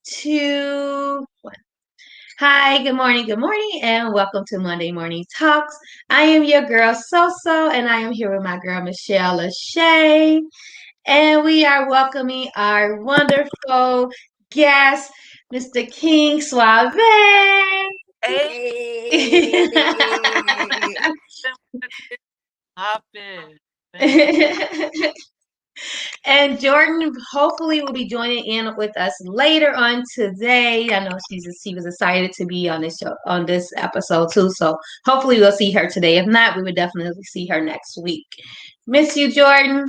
2, 1. Hi, good morning, and welcome to Monday Morning Talks. I am your girl Soso, and I am here with my girl Michelle Lachey, and we are welcoming our wonderful guest, Mr. King Suaveee. Hey, poppin'. And Jordan hopefully will be joining in with us later on today. I know she was excited to be on this show on this episode too. So hopefully we'll see her today. If not, we would definitely see her next week. Miss you, Jordan.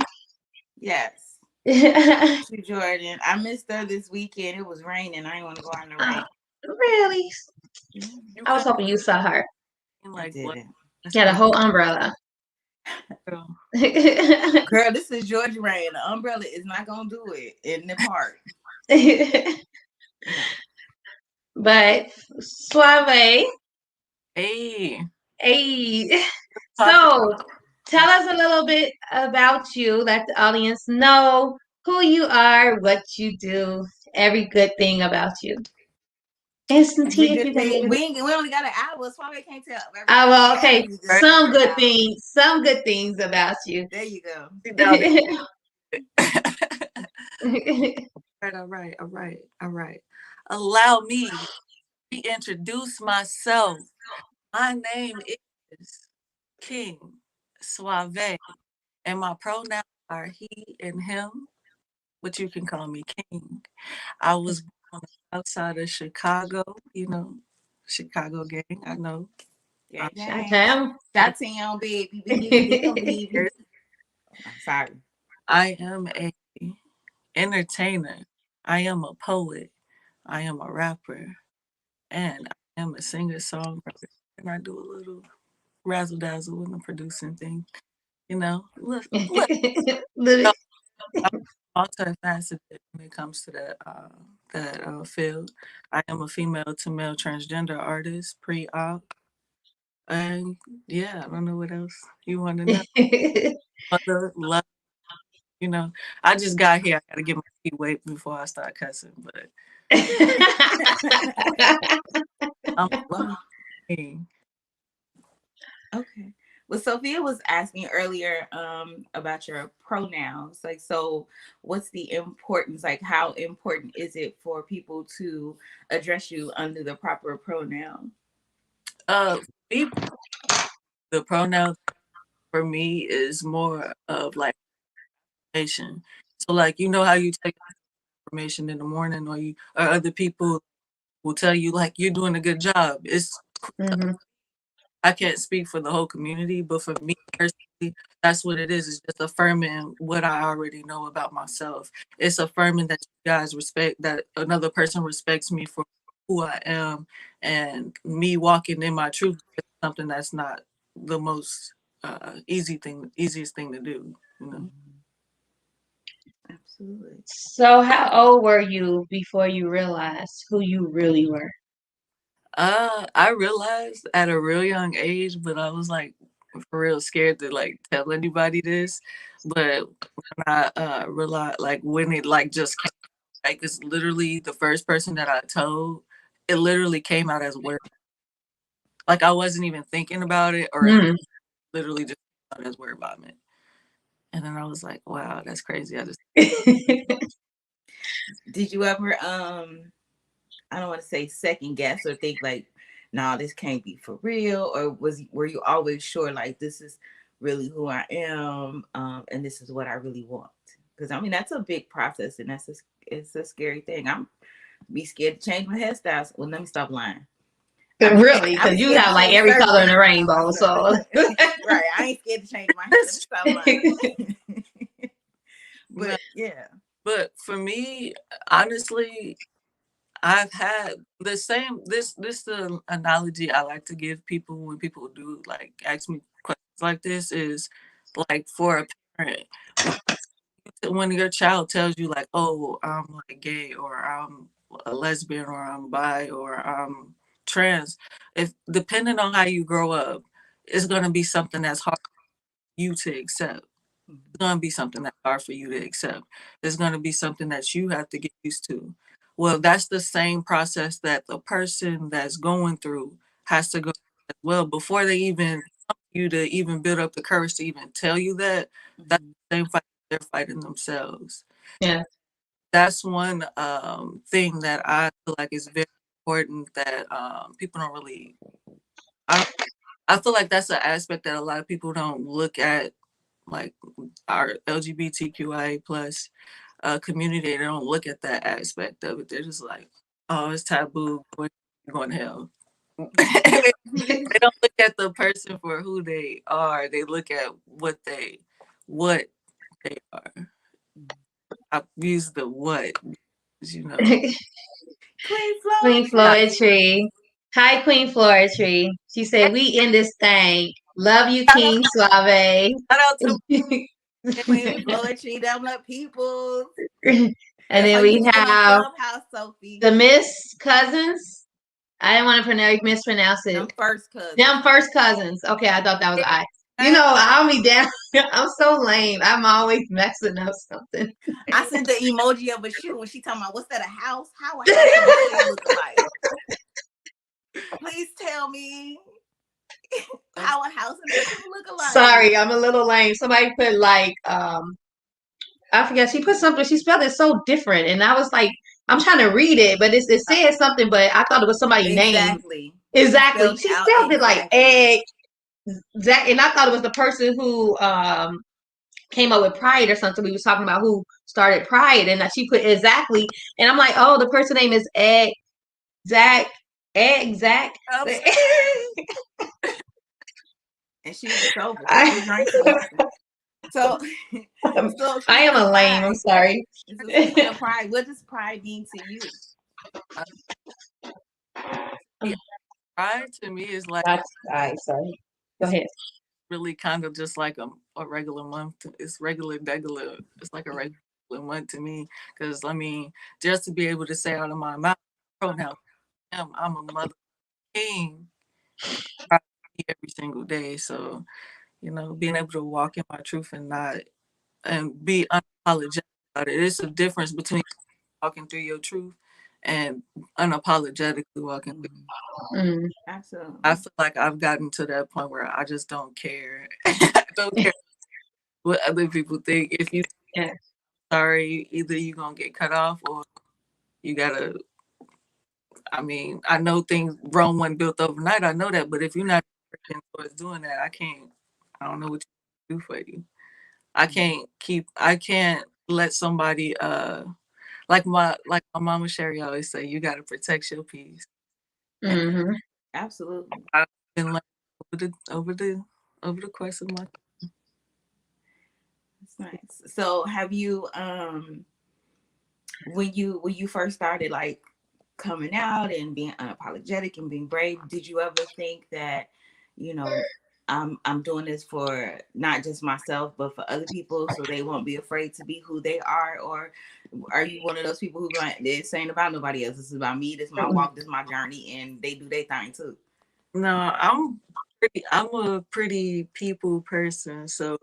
Yes, you, Jordan. I missed her this weekend. It was raining. I didn't want to go out in the Oh, rain. really? Yeah, I was hoping you saw her. I Like what? didn't. That's Got a crazy, whole umbrella. girl. Girl, this is Georgia rain. The umbrella is not gonna do it in the park. No. But Suave, Hey, hey. poppin'. So tell us a little bit about you. Let the audience know who you are, what you do, every good thing about you. Every Instantly, if you good can thing. hear. We only got an hour. That's why we can't tell Oh, everything. We well, can't okay. interview this Right, man Some for an good hour. things. Some good things about you. There you go. sit down there. All right. Allow me to reintroduce myself. My name is King Suave, and my pronouns are he and him, but you can call me King. I was born outside of Chicago, Chicago gang. I know. Yeah, Shut dang. down. Shout town, baby. We give you some baby. I'm sorry. I am a entertainer. I am a poet. I am a rapper, and I am a singer songwriter. And I do a little razzle dazzle in the producing thing. Little- So I'm multifaceted when it comes to that field. I am a female to male transgender artist, pre-op, and yeah, I don't know what else you want to know. Mother, love, you know. I just got here. I got to get my feet wet before I start cussing, but I'm Well, fine. okay. Well, Sophia was asking earlier about your pronouns. Like, so what's the importance? Like, how important is it for people to address you under the proper pronoun? Uh, me, the pronoun for me is more of like information. So, like, you know how you take information in the morning, or other people will tell you like you're doing a good job. Mhm. I can't speak for the whole community, but for me personally, that's what it is. It's just affirming what I already know about myself. It's affirming that you guys respect that another person respects me for who I am, and me walking in my truth is something that's not the most easiest thing to do. You know. Mhm. Absolutely. So, how old were you before you realized who you really were? I realized at a real young age, but I was like for real scared to like tell anybody this. But when I realized, like when it like just came, like it's literally the first person that I told, it literally came out as word. Like I wasn't even thinking about it, or it Mm. literally just came out as word vomit. And then I was like, wow, that's crazy. I just Did you ever I don't want to say second guess or think like, nah, this can't be for real? Or were you always sure like this is really who I am, and this is what I really want? Because I mean that's a big process and it's a scary thing. I'm be scared to change my hairstyles. Well, let me stop lying. Really? I be Because you scared to have like change every certain color in the things about rainbow. myself. So, Right. I ain't scared to change my hair. Let me that's stop lying. no. But yeah. But for me, honestly, I've had the same this the analogy I like to give people when people do like ask me questions like this is like for a parent when your child tells you like, oh, I'm like gay, or I'm a lesbian, or I'm bi, or I'm trans, if depending on how you grow up, it's gonna be something that's hard for you to accept. It's gonna be something that's hard for you to accept. It's gonna be something that you have to get used to. well, that's the same process that the person that's going through has to go through as well before they even come to you to even build up the courage to even tell you that. That's the same fight they're fighting themselves. Yeah. That's one thing that I feel like is very important that people don't really. I don't. I feel like that's an aspect that a lot of people don't look at, like our LGBTQIA plus community. They don't look at that aspect of it. They're just like, oh, it's taboo. You're going to hell. They don't look at the person for who they are. They look at what they are. I use the what, you know. Queen Queen Not, Floetry. Floetry. Hi, Queen Floetry. She said, "We in this thing. Love you, King Suave." shout out to Queen Floetry, them the peoples. And That's how then you we get to get on have Clubhouse, Sophie. the Miss Cousins. I didn't want to mispronounce it. Them first cousins. Them first cousins. Okay, I thought that was I. You hey, know, I'll be down. I'm so lame. I'm always messing up something. I sent the emoji of a shoe when she talking about what's that, a house? How a house and a shoe look alike? Please tell me how a house and a shoe look alike. Sorry, I'm a little lame. Somebody put like I forget. She put something. She spelled it so different, and I was like, I'm trying to read it, but it said something, but I thought it was somebody's name. Exactly. Exactly. She Out spelled it like exactly. egg. Zach, and I thought it was the person who came up with Pride or something. We was talking about who started Pride, and she put exactly, and I'm like, oh, the person name is Egg Zach. Egg Zach. And she was sober. She drank too often. So, so I am speaking of a lame. I'm pride, sorry. so speaking of pride, what does pride mean to you? yeah, pride to me is like That's I sorry. Go it's ahead. really kind of just like a regular month. It's regular. It's like a regular month to me. Because I mean, just to be able to say out of my mouth pronoun, I'm a mother king. It's proud of me every single day. So being able to walk in my truth and not and be unapologetic about it. It's a difference between walking through your truth and unapologetically walking through. Mm. Absolutely. I feel like I've gotten to that point where I just don't care. I don't care what other people think. If you Yeah. sorry, either you're gonna get cut off or you gotta. I mean, I know things Rome wasn't built overnight. I know that, but if you're not working towards doing that, I can't. I don't know what to do for you. I can't keep. I can't let somebody. Like my mama Sherry always say, you gotta protect your peace. And Mm-hmm. Absolutely. I've been learning over the course of my. That's nice. So have you when you first started like coming out and being unapologetic and being brave, did you ever think that, you know, I'm doing this for not just myself but for other people so they won't be afraid to be who they are? Or are you one of those people who like, this ain't about nobody else, this is about me, this is my walk, this is my journey, and they do their thing too? No, I'm a pretty people person, so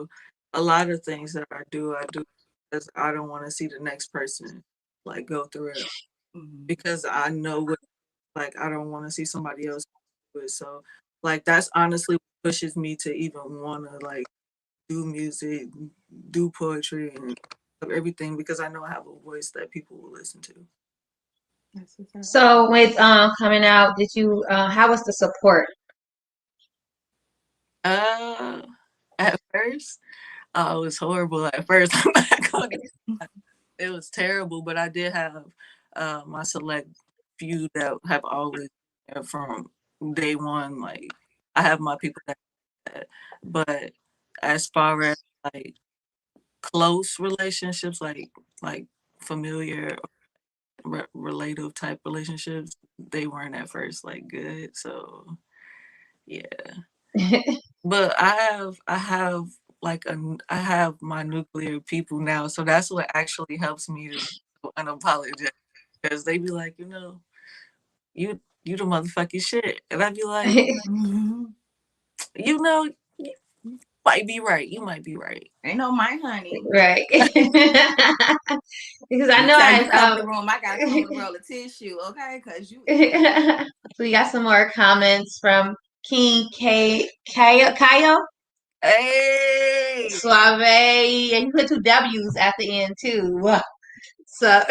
a lot of things that I do because I don't want to see the next person like go through it Mm-hmm. because I know what like I don't want to see somebody else do it. So like that's honestly what pushes me to even want to like do music, do poetry, and everything because I know I have a voice that people will listen to. That's what's up. So with coming out, did you how was the support? Uh, at first, it was horrible. At first, I'm not gonna it was terrible, but I did have my select few that have always from day one. Like I have my people that, but as far as like close relationships, like familiar, relative type relationships, they weren't at first like good. So yeah, but I have like I have my nuclear people now, so that's what actually helps me to be unapologetic because they be like, you the motherfucking shit, and I'd be like, Mm-hmm. you know, might be right. You might be right. Ain't no my honey. Right. Because I Next know time you come in I the room, I gotta come with a roll of tissue, okay? Cause you so we got some more comments from King Kayo, Hey. Suaveee, and you put two W's at the end too. So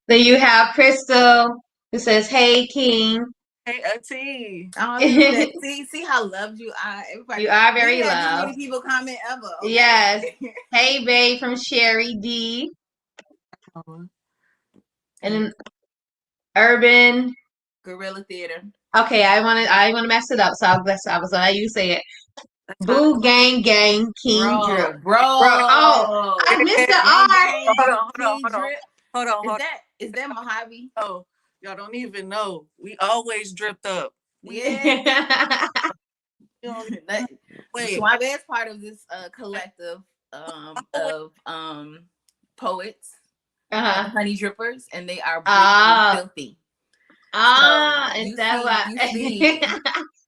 then you have Crystal who says, "Hey King." Hey, Auntie. Oh, You see how loved you are. Everybody, are we very ain't had this loved. many people comment ever. Okay. Yes. Hey babe from Sherry D. And then Urban. Guerrilla Theater. Okay, I want to mess it up, so I was gonna let you say it. That's fine. Boo gang gang King Drip. Bro. Oh, I missed the Gang R. Hold gang. on, hold on, King hold on. Drip. Hold on, hold Is that Mojave? on. Oh, y'all don't even know. We always dripped up. We Yes. you don't wait. Suave is part of this collective Wait. of poets, Uh-huh. honey drippers, and they are big and Ah, filthy. is that You what? see,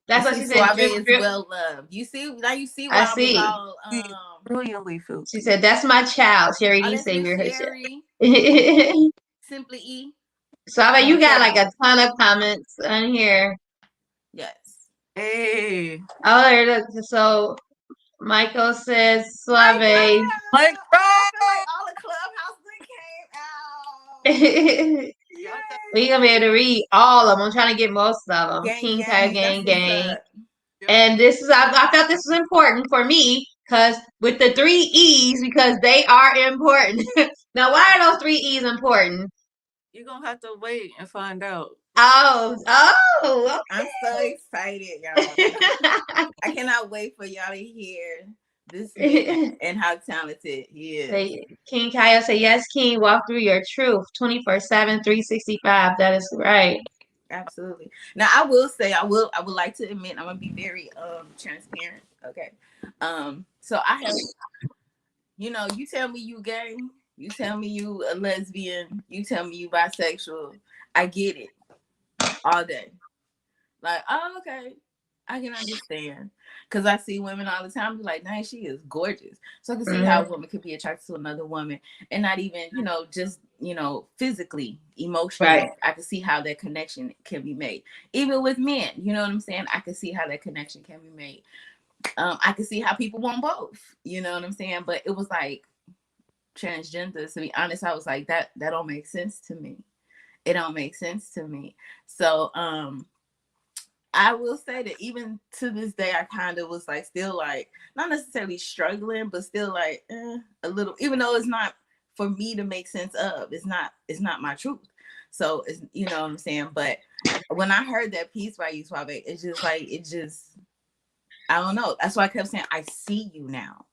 That's what she said. Suave Drip, is drip. well loved. You see I why I was see. all We brilliantly She filthy. said, "That's my child." Sherry oh, D that's say Miss we're her Sherry, child. Simply E. So I bet Come on, you got tell like them. a ton of comments on here. Yes. Hey. Oh, there it is. So Michael says, My "Suave." Like, God, bro! I feel like all the clubhouse that came out. We're gonna be able to Yay. read all of them. I'm trying to get most of them. Gang King Kai gang, that's Gang what's Gang. up. And this is I felt this was important for me because with the three E's because they are important. Now, why are those three E's important? You're gonna have to wait and find out. Oh, I'm so excited, y'all. I cannot wait for y'all to hear this man okay. and how talented he is. Say, King Kyle say, yes, King, walk through your truth 24/7, 365. That is right. Absolutely. Now I will say I would like to admit I'm gonna be very transparent. Okay. So I have, you tell me you gay, you tell me you a lesbian, you tell me you bisexual. I get it all day. Like, oh, okay. I can understand. Because I see women all the time be like, dang, she is gorgeous. So I can see how a woman could be attracted to another woman and not even, just, physically, emotionally. Right. I can see how that connection can be made. Even with men, you know what I'm saying? I can see how that connection can be made. I can see how people want both. You know what I'm saying? But it was like transgender, to be honest, I was like, that don't make sense to me. It don't make sense to me. So I will say that even to this day, I kind of was like, still like, not necessarily struggling, but still like a little, even though it's not for me to make sense of, it's not my truth. So it's, you know what I'm saying? But when I heard that piece by you, Suave, it's just like, I don't know. That's why I kept saying, I see you now.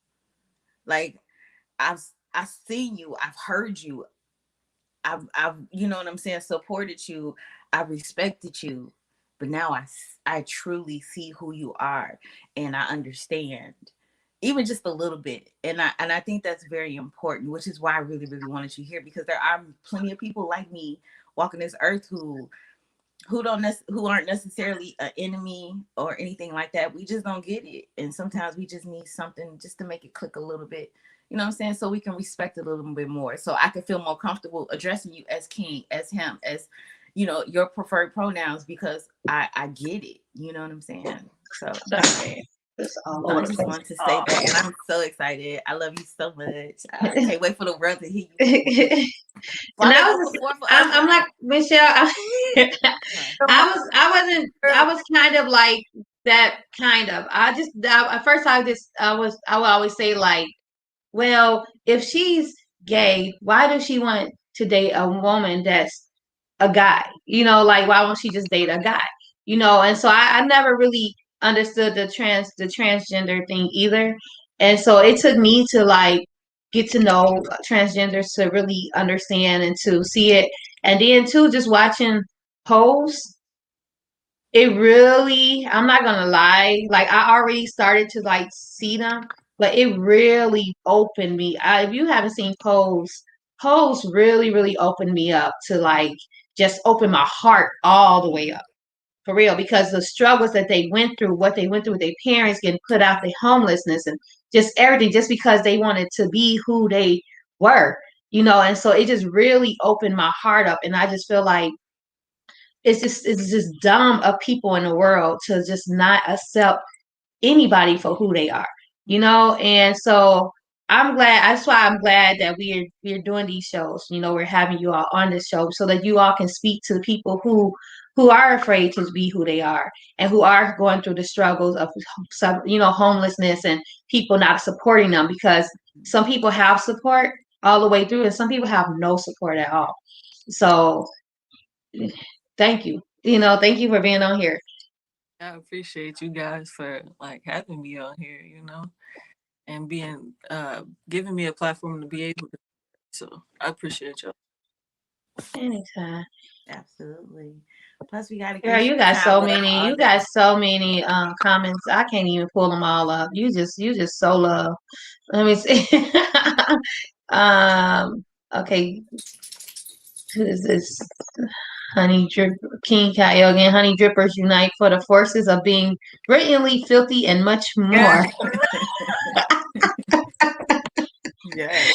Like I've seen you, I've heard you, I've you know what I'm saying, supported you, I respected you, but now I truly see who you are, and I understand, even just a little bit, and I think that's very important, which is why I really really wanted you here, because there are plenty of people like me walking this earth who aren't necessarily an enemy or anything like that. We just don't get it, and sometimes we just need something just to make it click a little bit. You know what I'm saying? So we can respect it a little bit more. So I can feel more comfortable addressing you as king, as him, as your preferred pronouns, because I get it. You know what I'm saying? So Sorry. That's so all. I just wanted to say that, and I'm so excited. I love you so much. I can't wait for the world to hear you. And Suave, I go was, before for us, I'm girl. like Michelle. I was kind of like that. Kind of. At first I would always say like, well, if she's gay, why does she want to date a woman that's a guy? Like why won't she just date a guy? And so I never really understood the transgender thing either. And so it took me to like get to know transgenders to really understand and to see it. And then too, just watching Pose, it really, I'm not gonna lie, like I already started to like see them, but it really opened me. If you haven't seen Pose really, really opened me up to like just open my heart all the way up. for real, because the struggles that they went through, what they went through with their parents, getting put out, the homelessness, and just everything, just because they wanted to be who they were, and so it just really opened my heart up, and I just feel like it's just dumb of people in the world to just not accept anybody for who they are, and so I'm glad. That's why I'm glad that we're doing these shows. We're having you all on this show so that you all can speak to the people who are afraid to be who they are and who are going through the struggles of some, homelessness and people not supporting them, because some people have support all the way through and some people have no support at all. So thank you. Thank you for being on here. I appreciate you guys for like having me on here, and being giving me a platform to be able to. So I appreciate y'all. Anytime. Absolutely. Plus, we got to Girl, get you you got time so with us many. all You got day. so many comments. I can't even pull them all up. You just so love. Let me see. um. Okay. Who is this? Honey Drip King Kyle again. Honey Drippers unite for the forces of being brilliantly filthy and much Yeah, more. Yeah.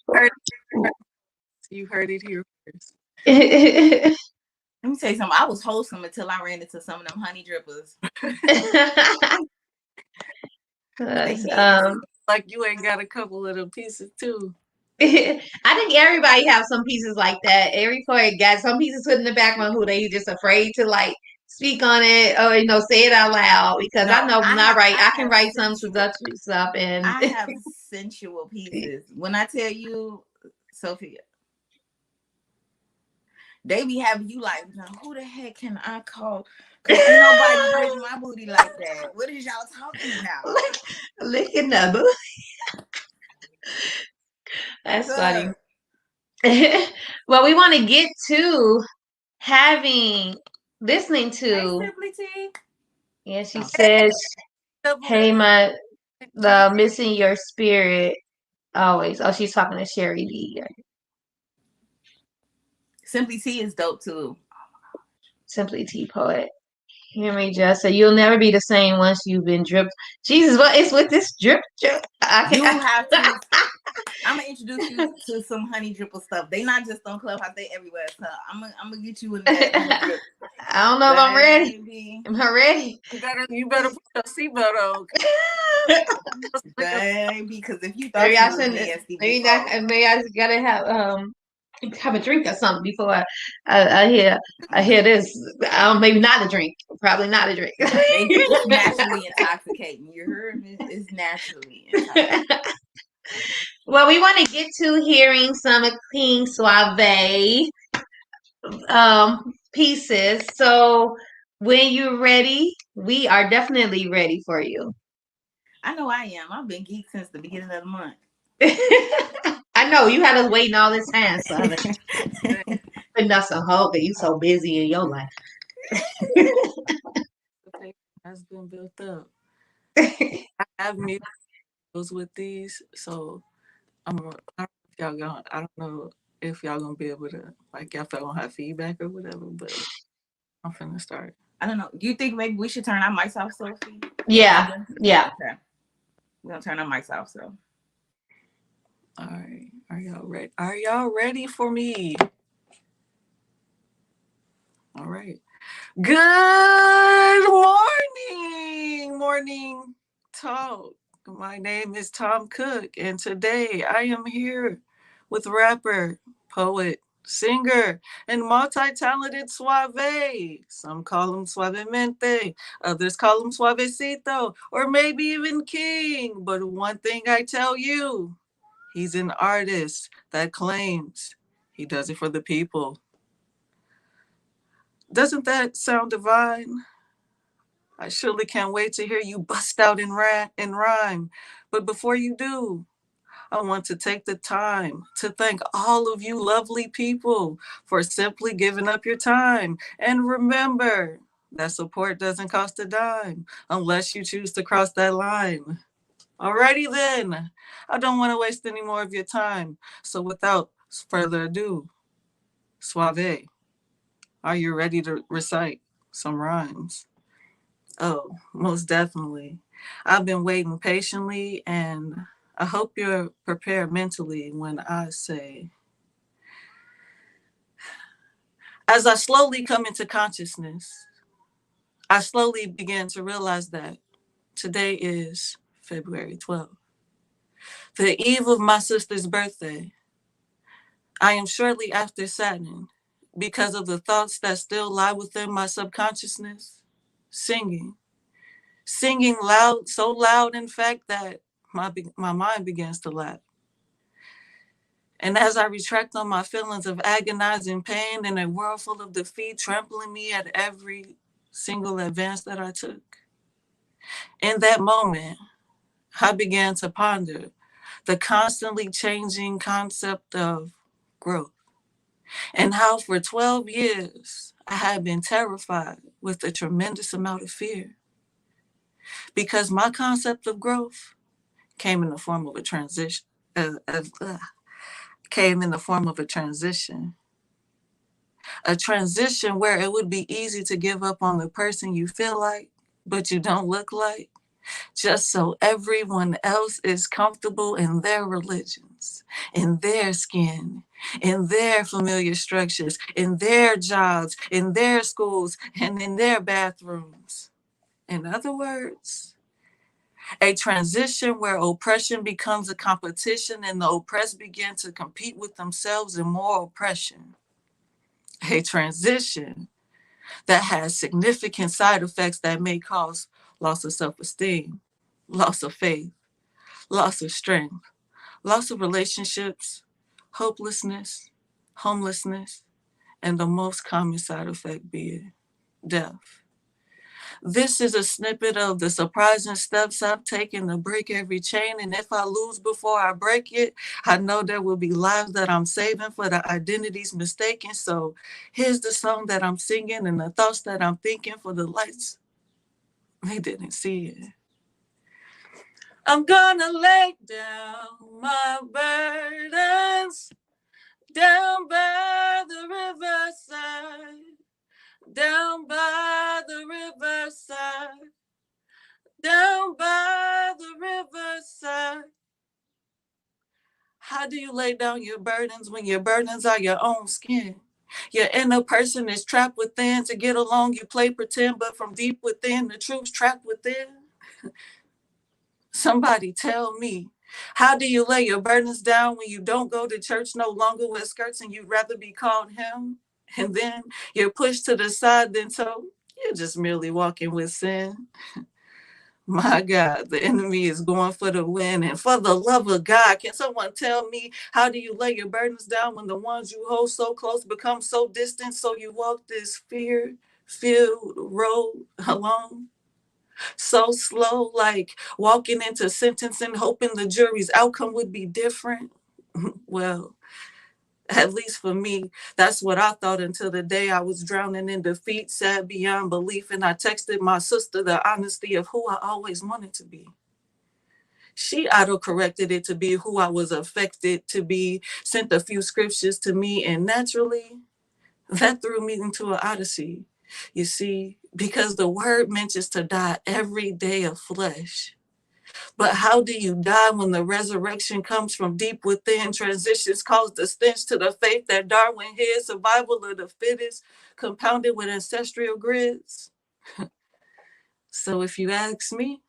heard, you heard it here first. Let me tell you something. I was wholesome until I ran into some of them honey drippers. They nasty. Like you ain't got a couple of them pieces too. I think everybody have some pieces like that. Every poet got some pieces put in the background who they just afraid to like speak on it or say it out loud, because I No, know when I write, I I can have write some sensual. seductory stuff and I have sensual pieces. When I tell you, Sophia, they be having you like, now, who the heck can I call? Because ain't nobody grip my booty like that. What is y'all talking about? lick another. That's funny. Good. Well, we want to get to listening Hey, to. Simply T. Yeah, she Oh. says, Double "Hey, G. the missing your spirit always." Oh, she's talking to Sherry D. Simply T is dope too. Simply T Poet. Hear me just say, you'll never be the same once you've been dripped. Jesus, what is with this drip? You have to. I'm gonna introduce you to some honey dripper stuff. They not just on Clubhouse; they everywhere. So I'm gonna get you in that drip. I don't know if I'm ready. Baby, Am I ready? You better put your seatbelt on. baby, because if you thought Maybe you I was shouldn't. nasty Maybe not. before, Maybe I just gotta have a drink or something before I hear this. Maybe not a drink. Probably not a drink. it's naturally intoxicating. You heard me? It's naturally intoxicating. Well, we want to get to hearing some of King Suaveee pieces. So when you're ready, we are definitely ready for you. I know I am. I've been geek since the beginning of the month. I know you had us waiting all this time, so but not so whole that you so busy in your life. Has been built up. I have music with these, so I don't know if y'all gonna. I don't know if y'all gonna be able to like y'all gonna have feedback or whatever. But I'm finna start. I don't know. Do you think maybe we should turn our mics off, Sophie? Yeah, yeah. Okay. We're gonna turn our mics off, so. All right. Are y'all ready? Are y'all ready for me? All right. Good morning, talk. My name is Tom Cook, and today I am here with rapper, poet, singer, and multi-talented Suaveee. Some call him Suavemente, others call him Suavecito, or maybe even King. But one thing I tell you, he's an artist that claims he does it for the people. Doesn't that sound divine? I surely can't wait to hear you bust out in rhyme. But before you do, I want to take the time to thank all of you lovely people for simply giving up your time. And remember, that support doesn't cost a dime unless you choose to cross that line. Alrighty then, I don't want to waste any more of your time. So without further ado, Suave, are you ready to recite? some rhymes. Oh, most definitely. I've been waiting patiently, and I hope you're prepared mentally when I say, as I slowly come into consciousness, I slowly began to realize that today is February 12th, the eve of my sister's birthday. I am shortly after saddened because of the thoughts that still lie within my subconsciousness, singing, singing loud, so loud, in fact, that my mind begins to laugh. And as I retract on my feelings of agonizing pain in a world full of defeat, trampling me at every single advance that I took, in that moment, I began to ponder the constantly changing concept of growth and how for 12 years I had been terrified with a tremendous amount of fear because my concept of growth came in the form of a transition. Came in the form of a transition where it would be easy to give up on the person you feel like, but you don't look like, just so everyone else is comfortable in their religions, in their skin, in their familiar structures, in their jobs, in their schools, and in their bathrooms. In other words, a transition where oppression becomes a competition and the oppressed begin to compete with themselves in more oppression. A transition that has significant side effects that may cause loss of self-esteem, loss of faith, loss of strength, loss of relationships, hopelessness, homelessness, and the most common side effect being death. This is a snippet of the surprising steps I've taken to break every chain. And if I lose before I break it, I know there will be lives that I'm saving for the identities mistaken. So here's the song that I'm singing and the thoughts that I'm thinking for the lights. They didn't see it. I'm gonna lay down my burdens down by the riverside, down by the riverside, down by the riverside. How do you lay down your burdens when your burdens are your own skin? Your inner person is trapped within. To get along, you play pretend, but from deep within, the truth's trapped within. Somebody tell me, how do you lay your burdens down when you don't go to church no longer with skirts and you'd rather be called him? And then you're pushed to the side, then told, you're just merely walking with sin. My God, the enemy is going for the win. And for the love of God, can someone tell me, how do you lay your burdens down when the ones you hold so close become so distant? So you walk this fear-filled road alone? So slow, like walking into sentencing, hoping the jury's outcome would be different. Well, at least for me, that's what I thought until the day I was drowning in defeat, sad beyond belief. And I texted my sister the honesty of who I always wanted to be. She auto-corrected it to be who I was affected to be, sent a few scriptures to me, and naturally, that threw me into an odyssey. You see, because the word mentions to die every day of flesh. But how do you die when the resurrection comes from deep within? Transitions cause the stench to the faith that Darwin hid, survival of the fittest, compounded with ancestral grids. So if you ask me,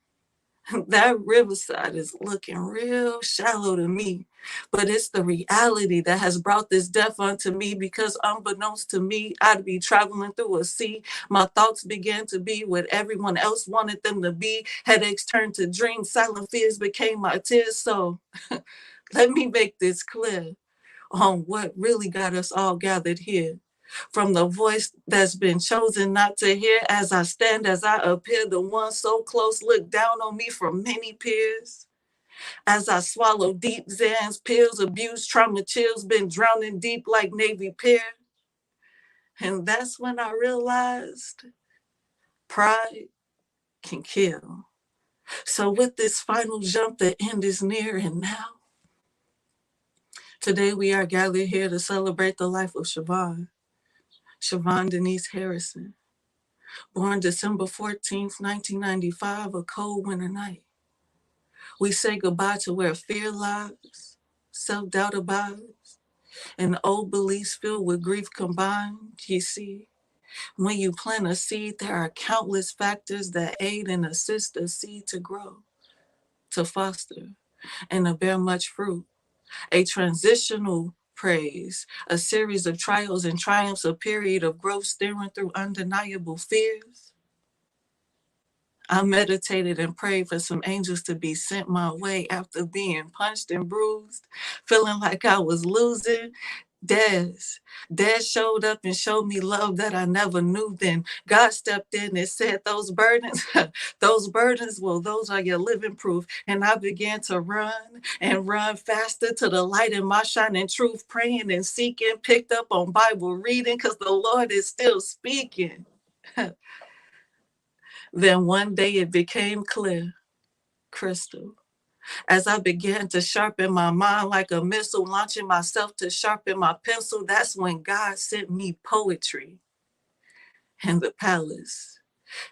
that riverside is looking real shallow to me. But it's the reality that has brought this death unto me because unbeknownst to me, I'd be traveling through a sea. My thoughts began to be what everyone else wanted them to be. Headaches turned to dreams, silent fears became my tears. So let me make this clear on what really got us all gathered here. From the voice that's been chosen not to hear, as I stand, as I appear, the one so close look down on me from many peers. As I swallow deep Zans, pills, abuse, trauma, chills, been drowning deep like Navy Pier. And that's when I realized pride can kill. So with this final jump, the end is near, and now, today we are gathered here to celebrate the life of Siobhan Denise Harrison. Born December 14th, 1995, a cold winter night. We say goodbye to where fear lies, self-doubt abides, and old beliefs filled with grief combined. You see, when you plant a seed, there are countless factors that aid and assist the seed to grow, to foster, and to bear much fruit. A transitional praise, a series of trials and triumphs, a period of growth steering through undeniable fears. I meditated and prayed for some angels to be sent my way after being punched and bruised, feeling like I was losing. Des, Des showed up and showed me love that I never knew then. God stepped in and said, those burdens, those burdens, well, those are your living proof. And I began to run and run faster to the light in my shining truth, praying and seeking, picked up on Bible reading because the Lord is still speaking. Then one day it became clear, crystal, as I began to sharpen my mind like a missile, launching myself to sharpen my pencil. That's when God sent me poetry in the palace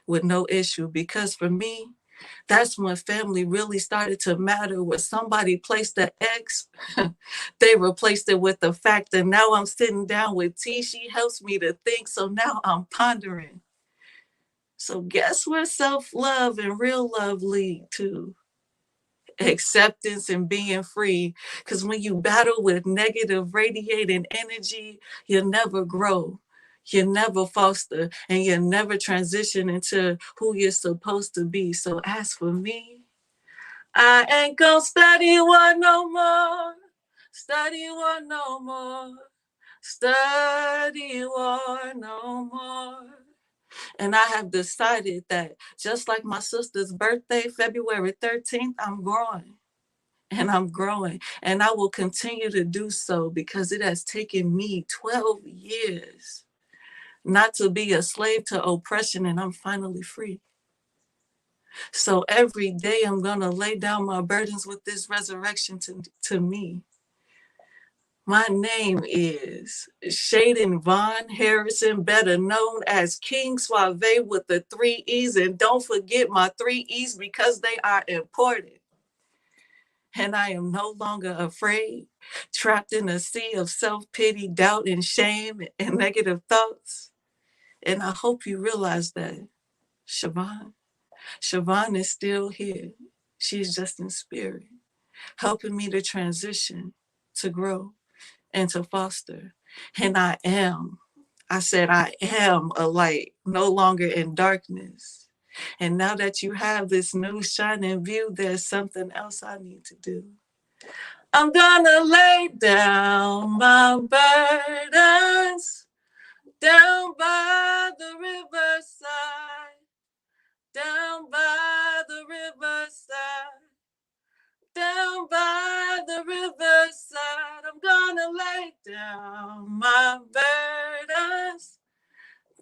with no issue. Because for me, that's when family really started to matter. Where somebody placed the X, they replaced it with the fact. And now I'm sitting down with T. She helps me to think. So now I'm pondering. So guess where self-love and real love lead to? Acceptance and being free. Because when you battle with negative radiating energy, you never grow. You never foster and you never transition into who you're supposed to be. So as for me, I ain't gonna study one no more. Study one no more. Study one no more. And I have decided that just like my sister's birthday, February 13th, I'm growing and I'm growing. And I will continue to do so because it has taken me 12 years not to be a slave to oppression, and I'm finally free. So every day I'm going to lay down my burdens with this resurrection to me. My name is Shaden Von Harrison, better known as King Suaveee with the 3 E's. And don't forget my 3 E's because they are important. And I am no longer afraid, trapped in a sea of self-pity, doubt, and shame and negative thoughts. And I hope you realize that Siobhan, Siobhan is still here. She's just in spirit, helping me to transition, to grow, and to foster. And I said, I am a light, no longer in darkness. And now that you have this new shining view, there's something else I need to do. I'm gonna lay down my burdens down by the riverside, down by the riverside, down by the riverside. I'm gonna lay down my burdens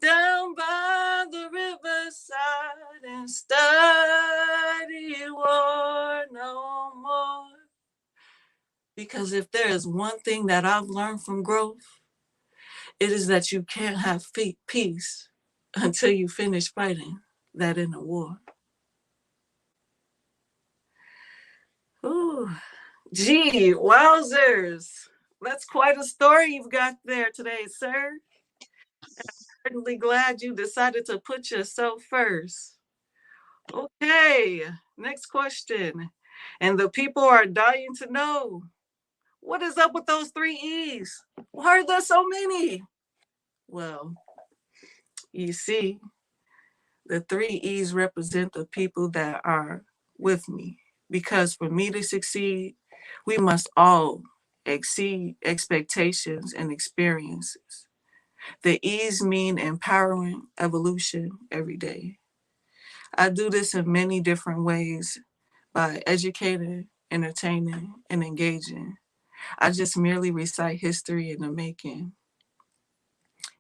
down by the riverside and study war no more. Because if there is one thing that I've learned from growth, it is that you can't have peace until you finish fighting that inner war. Ooh, gee, wowzers. That's quite a story you've got there today, sir. Certainly glad you decided to put yourself first. Okay, next question. And the people are dying to know, what is up with those 3 E's? Why are there so many? Well, you see, the 3 E's represent the people that are with me. Because for me to succeed, we must all exceed expectations and experiences. The E's mean empowering evolution every day. I do this in many different ways by educating, entertaining, and engaging. I just merely recite history in the making.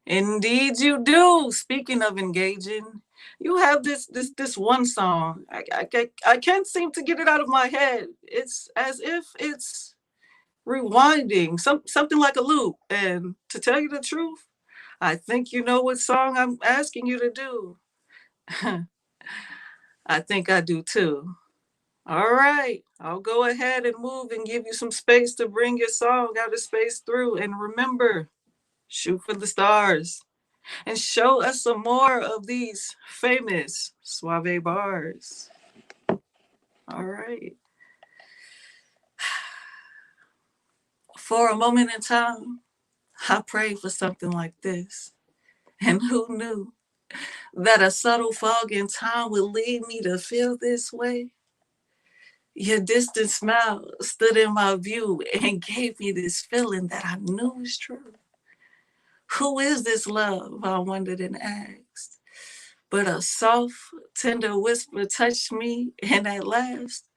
Indeed, you do. Speaking of engaging, you have this one song. I can't seem to get it out of my head. It's as if it's rewinding, something like a loop. And to tell you the truth, I think you know what song I'm asking you to do. I think I do too. All right, I'll go ahead and move and give you some space to bring your song out of space through. And remember, shoot for the stars and show us some more of these famous Suaveee bars. All right. For a moment in time, I prayed for something like this. And who knew that a subtle fog in time would lead me to feel this way? Your distant smile stood in my view and gave me this feeling that I knew was true. Who is this love? I wondered and asked. But a soft, tender whisper touched me, and at last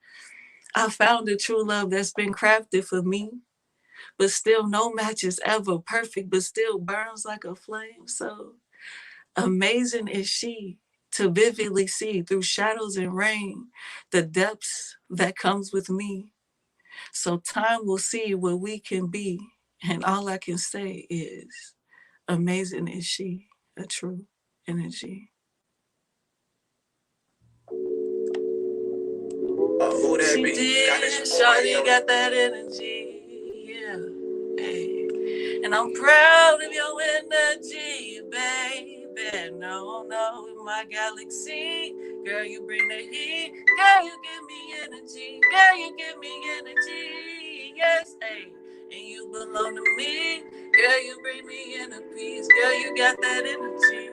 I found a true love that's been crafted for me. But still, no match is ever perfect, but still burns like a flame. So amazing is she to vividly see through shadows and rain the depths that comes with me. So time will see what we can be. And all I can say is amazing is she, a true energy. Who that she be? Did, Shawty got that energy, yeah. Hey. And I'm proud of your energy, baby. No, no, in my galaxy, girl, you bring the heat. Girl, you give me energy. Girl, you give me energy. Yes, hey. And you belong to me. Girl, you bring me inner peace. Girl, you got that energy.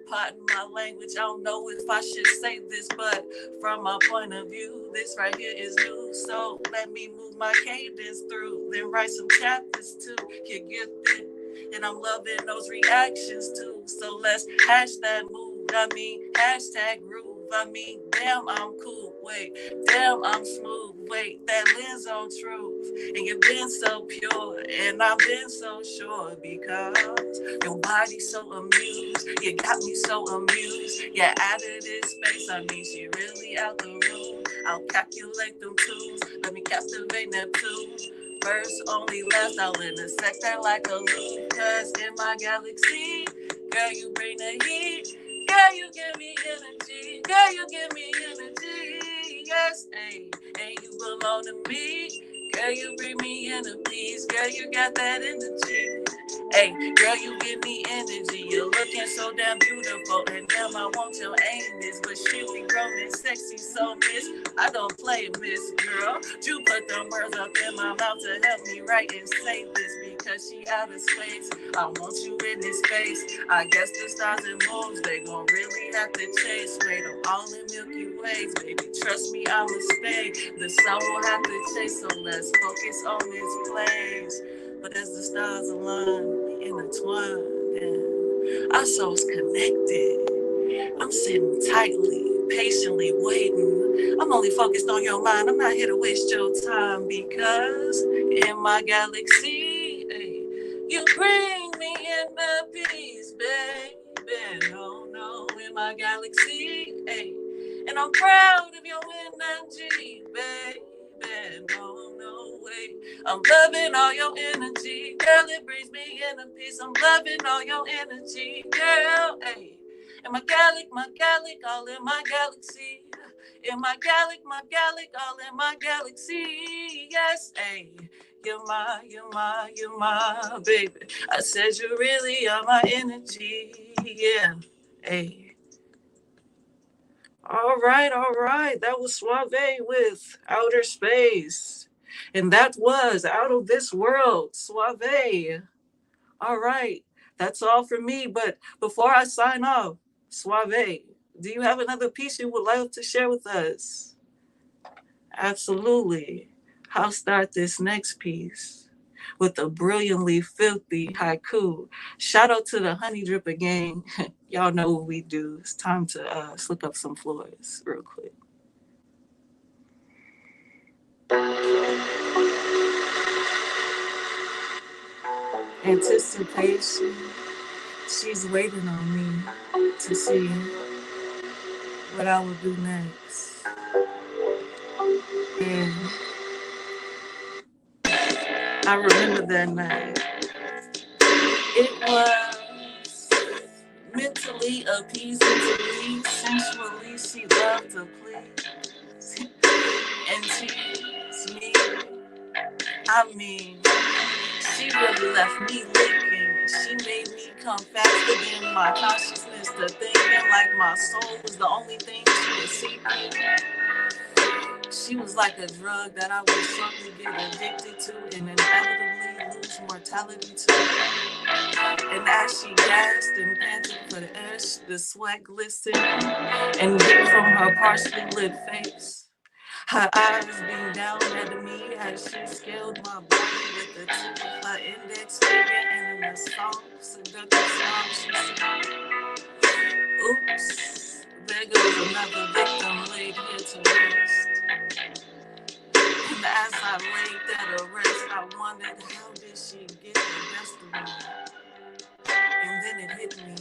Pardon my language, I don't know if I should say this, but from my point of view, this right here is new. So let me move my cadence through, then write some chapters too. You get it? And I'm loving those reactions too. So let's hashtag move. I mean, hashtag groove. I mean, damn, I'm cool. Wait, damn, I'm smooth. Wait, that lens on truth. And you've been so pure, and I've been so sure because your body's so amused. You got me so amused. Yeah, out of this space, I mean, she really out the room. I'll calculate them twos. Let me captivate Neptune. First, only last, I'll intersect that like a loop. Cause in my galaxy, girl, you bring the heat. Girl, you give me energy. Girl, you give me energy. Yes, hey, and you belong to me. Girl, you bring me inner peace. Girl, you got that energy. Hey, girl, you give me energy. You're looking so damn beautiful. And damn, I want your anus. But shit, we grown and sexy, so miss. I don't play miss, girl. You put them words up in my mouth to help me write and say this. Because she out of space. I want you in this space. I guess the stars and moons, they gon' really have to chase. Wait, I'm all in Milky Ways. Baby, trust me, I'ma stay. The sun will have to chase, so let's focus on this place. But as the stars align, we intertwine, and our souls connected. I'm sitting tightly, patiently waiting. I'm only focused on your mind. I'm not here to waste your time because in my galaxy, hey, you bring me in the peace, baby. No, no, in my galaxy, hey, and I'm proud of your energy, baby. No, no way. I'm loving all your energy, girl. It brings me in peace. I'm loving all your energy, girl. Hey. In my gallic, all in my galaxy. In my gallic, all in my galaxy. Yes, hey, you're my baby. I said you really are my energy. Yeah, hey. All right. That was Suaveee with Outer Space. And that was Out of This World, Suaveee. All right. That's all for me. But before I sign off, Suaveee, do you have another piece you would like to share with us? Absolutely. I'll start this next piece with a brilliantly filthy haiku. Shout out to the Honey Dripper gang. Y'all know what we do. It's time to slick up some floors real quick. Anticipation. She's waiting on me to see what I will do next. And I remember that night. It was mentally She appeasing to me, sensually she loved to please and tease me. I mean, she really left me leaking. She made me come faster than my consciousness to thinking like my soul was the only thing she was seeking. She was like a drug that I would slowly get addicted to and inevitably lose mortality to. And as she gasped and panted for the air, the sweat glistened and dripped from her partially lit face. Her eyes beamed down at me as she scaled my body with the tip of her index finger, and in a soft, seductive smile she said, "Oops, there goes another victim laid here to rest." And as I laid there to rest, I wondered how did she get the best of me? And then it hit me.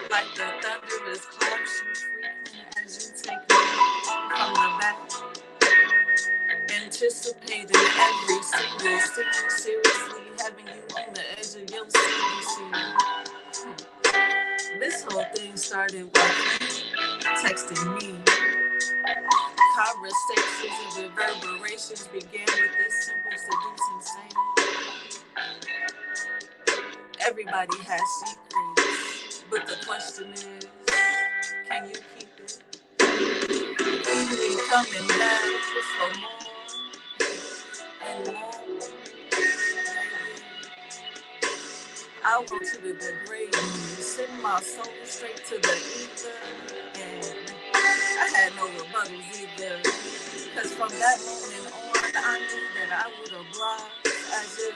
Like the thunderous clap you frequent as you take me from the back. Anticipating every single scene, seriously having you on the edge of your seat. This whole thing started with texting me. Conversations and reverberations began with this simple seducing saying. Everybody has secrets, but the question is, can you keep it? Only coming back for more and more. I want you to degrade me, send my soul straight to the ether, and I had no rebuttals either. Cause from that moment on, I knew that I would oblige as if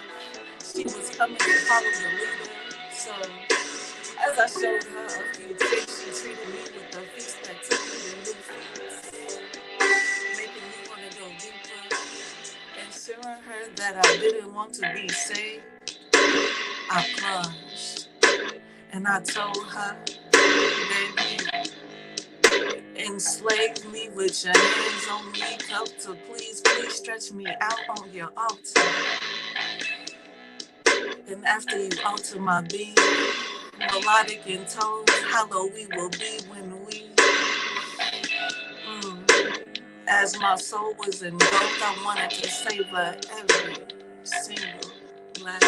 she was coming to follow the leader. So as I showed her a few tricks, she treated me with a feast that took me to new feats, making me want to go deeper, ensuring her that I didn't want to be saved. I plunged, and I told her, baby, enslave me with your hands on me, cup to please stretch me out on your altar. And after you alter my being, melodic in tones, hollow we will be when we. As my soul was engulfed, I wanted to savor every single last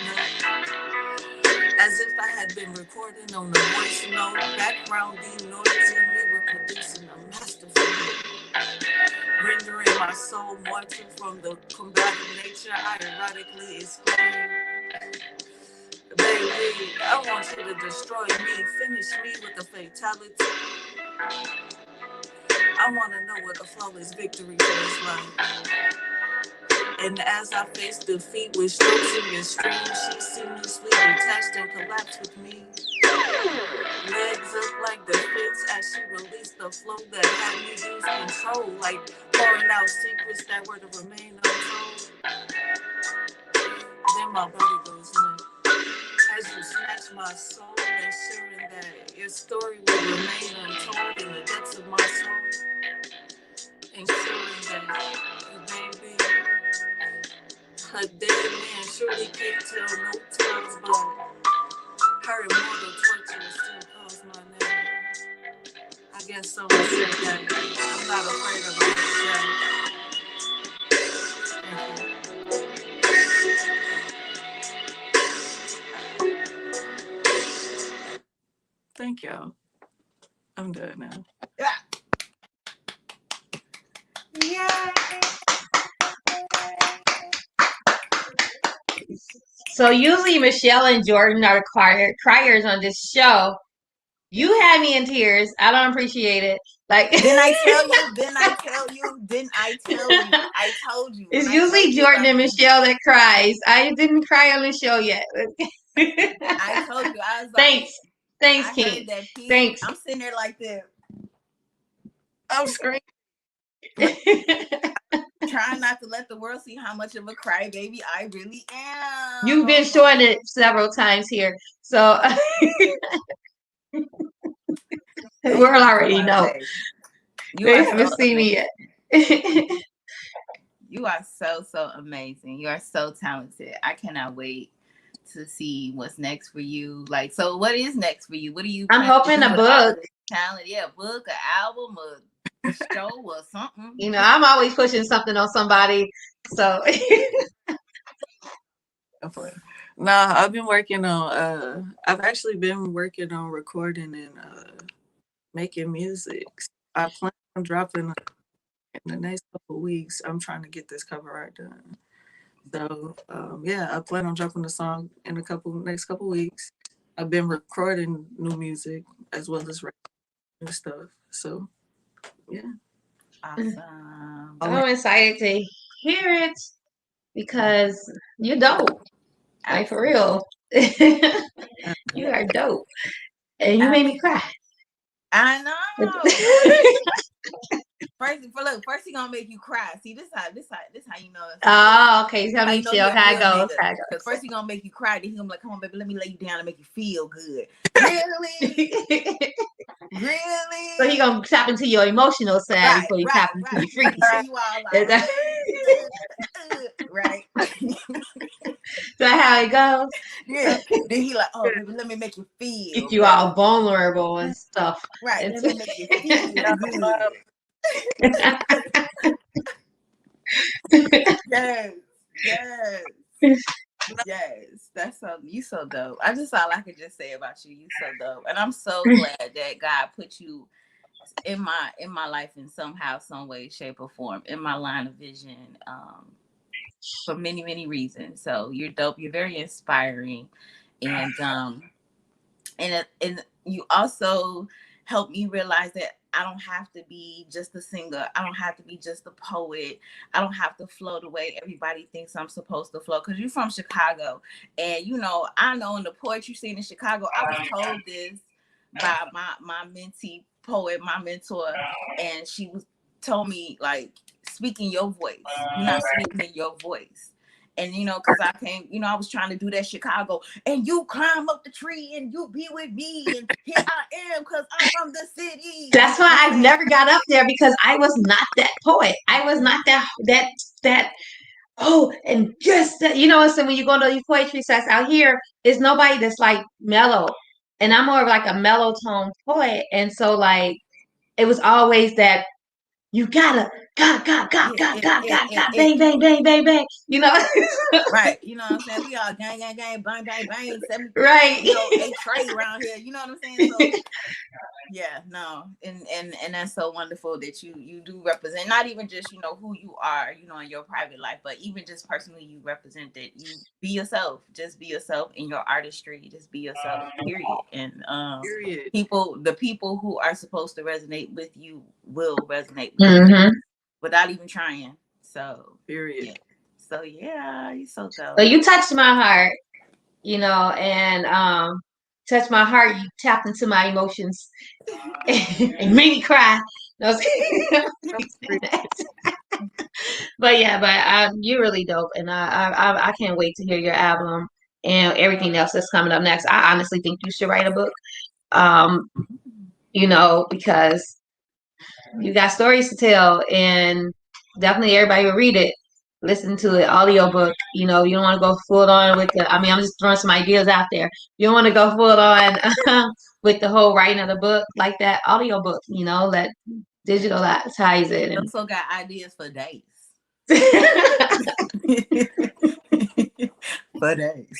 note. As if I had been recording on a voice note, background denoising, we were producing a masterful hit, rendering my soul mortal from the combative nature I erotically exclaimed. Baby, I want you to destroy me, finish me with a fatality. I want to know what a flawless victory feels like. And as I faced defeat with strokes in your stream, she seamlessly detached and collapsed with me. Legs up like defense as she released the flow that had me lose control, like pouring out secrets that were to remain untold. Then my body goes limp as you snatch my soul, ensuring that your story will remain untold in the depths of my soul. Ensuring that, baby, her dead man surely can't tell no tales, but her immortal torture still calls my name. I guess someone said that I'm not afraid of death. Thank y'all. I'm done now. Yeah. So usually Michelle and Jordan are criers on this show. You had me in tears. I don't appreciate it. Like, didn't I tell you? Didn't I tell you? Didn't I tell you? I told you. It's usually Jordan and Michelle that cries. I didn't cry on the show yet. I told you. I was like, Thanks, I King. heard that piece. Thanks. I'm sitting there like this. I'm screaming. Trying not to let the world see how much of a crybaby I really am. You've been showing it several times here, so the world already know. They haven't seen me yet. You are so amazing. You are so talented. I cannot wait to see what's next for you. Like, so what is next for you? What are you I'm planning to hoping do a with all of book. this talent? Yeah, book, an album, a show, or something. You know, I'm always pushing something on somebody. So Nah, I've been working on I've actually been working on recording and making music. I plan on dropping in the next couple of weeks. I'm trying to get this cover art done. So yeah, I plan on dropping the song in next couple weeks. I've been recording new music as well as writing new stuff. So yeah. Awesome. I'm excited to hear it because you're dope. Like for real. You are dope. And you made me cry. I know. First he gonna make you cry. See, this how you know. Oh, okay. Tell How me, you know chill. he a How it real goes? nigga? How it Because goes? first he gonna make you cry, then he gonna be like, "Come on, baby, let me lay you down and make you feel good." Really, really. So he gonna tap into your emotional side before you tap into your freaky So side. you all Is like, right? that how it goes? Yeah. Then he like, "Oh, baby, let me make you Get feel you better." all vulnerable and stuff. Right. Let me make you feel good. Yes. Yes. Yes. That's so you so dope. I just all I could just say about you. You so dope. And I'm so glad that God put you in my life in somehow, some way, shape, or form, in my line of vision, for many, many reasons. So you're dope. You're very inspiring. And you also help me realize that I don't have to be just a singer. I don't have to be just a poet. I don't have to flow the way everybody thinks I'm supposed to flow. Because you're from Chicago. And, I know in the poetry scene in Chicago, I was told this by my mentee poet, my mentor. And she told me, like, speaking your voice. You're not speaking in your voice. And, because I came, I was trying to do that Chicago, and you climb up the tree and you be with me. And here I am because I'm from the city. That's why I've never got up there, because I was not that poet. I was not that. Oh, and just that, so when you go to these poetry sets out here, it's nobody that's like mellow. And I'm more of like a mellow tone poet. And so like, it was always that you gotta, bang, bang, bang, bang, bang, Right. You know what I'm saying? We all gang, gang, gang, bang, bang, bang, right. A tray around here. You know what I'm saying? So yeah, no, and that's so wonderful that you do represent, not even just who you are, in your private life, but even just personally, you represent that. You be yourself, just be yourself in your artistry, just be yourself, period. And Period. the people who are supposed to resonate with you will resonate with Mm-hmm. you without even trying. So Period. yeah. So yeah, you so dope. So you touched my heart, and touched my heart. You tapped into my emotions and made me cry. No, but yeah, you're really dope, and I can't wait to hear your album and everything else that's coming up next. I honestly think you should write a book, because you got stories to tell, and definitely everybody will read it, listen to it, audiobook. You don't want to go full on with the. I mean, I'm just throwing some ideas out there. You don't want to go full on with the whole writing of the book like that. Audiobook, let digitalize it You and. also got ideas for days. For days.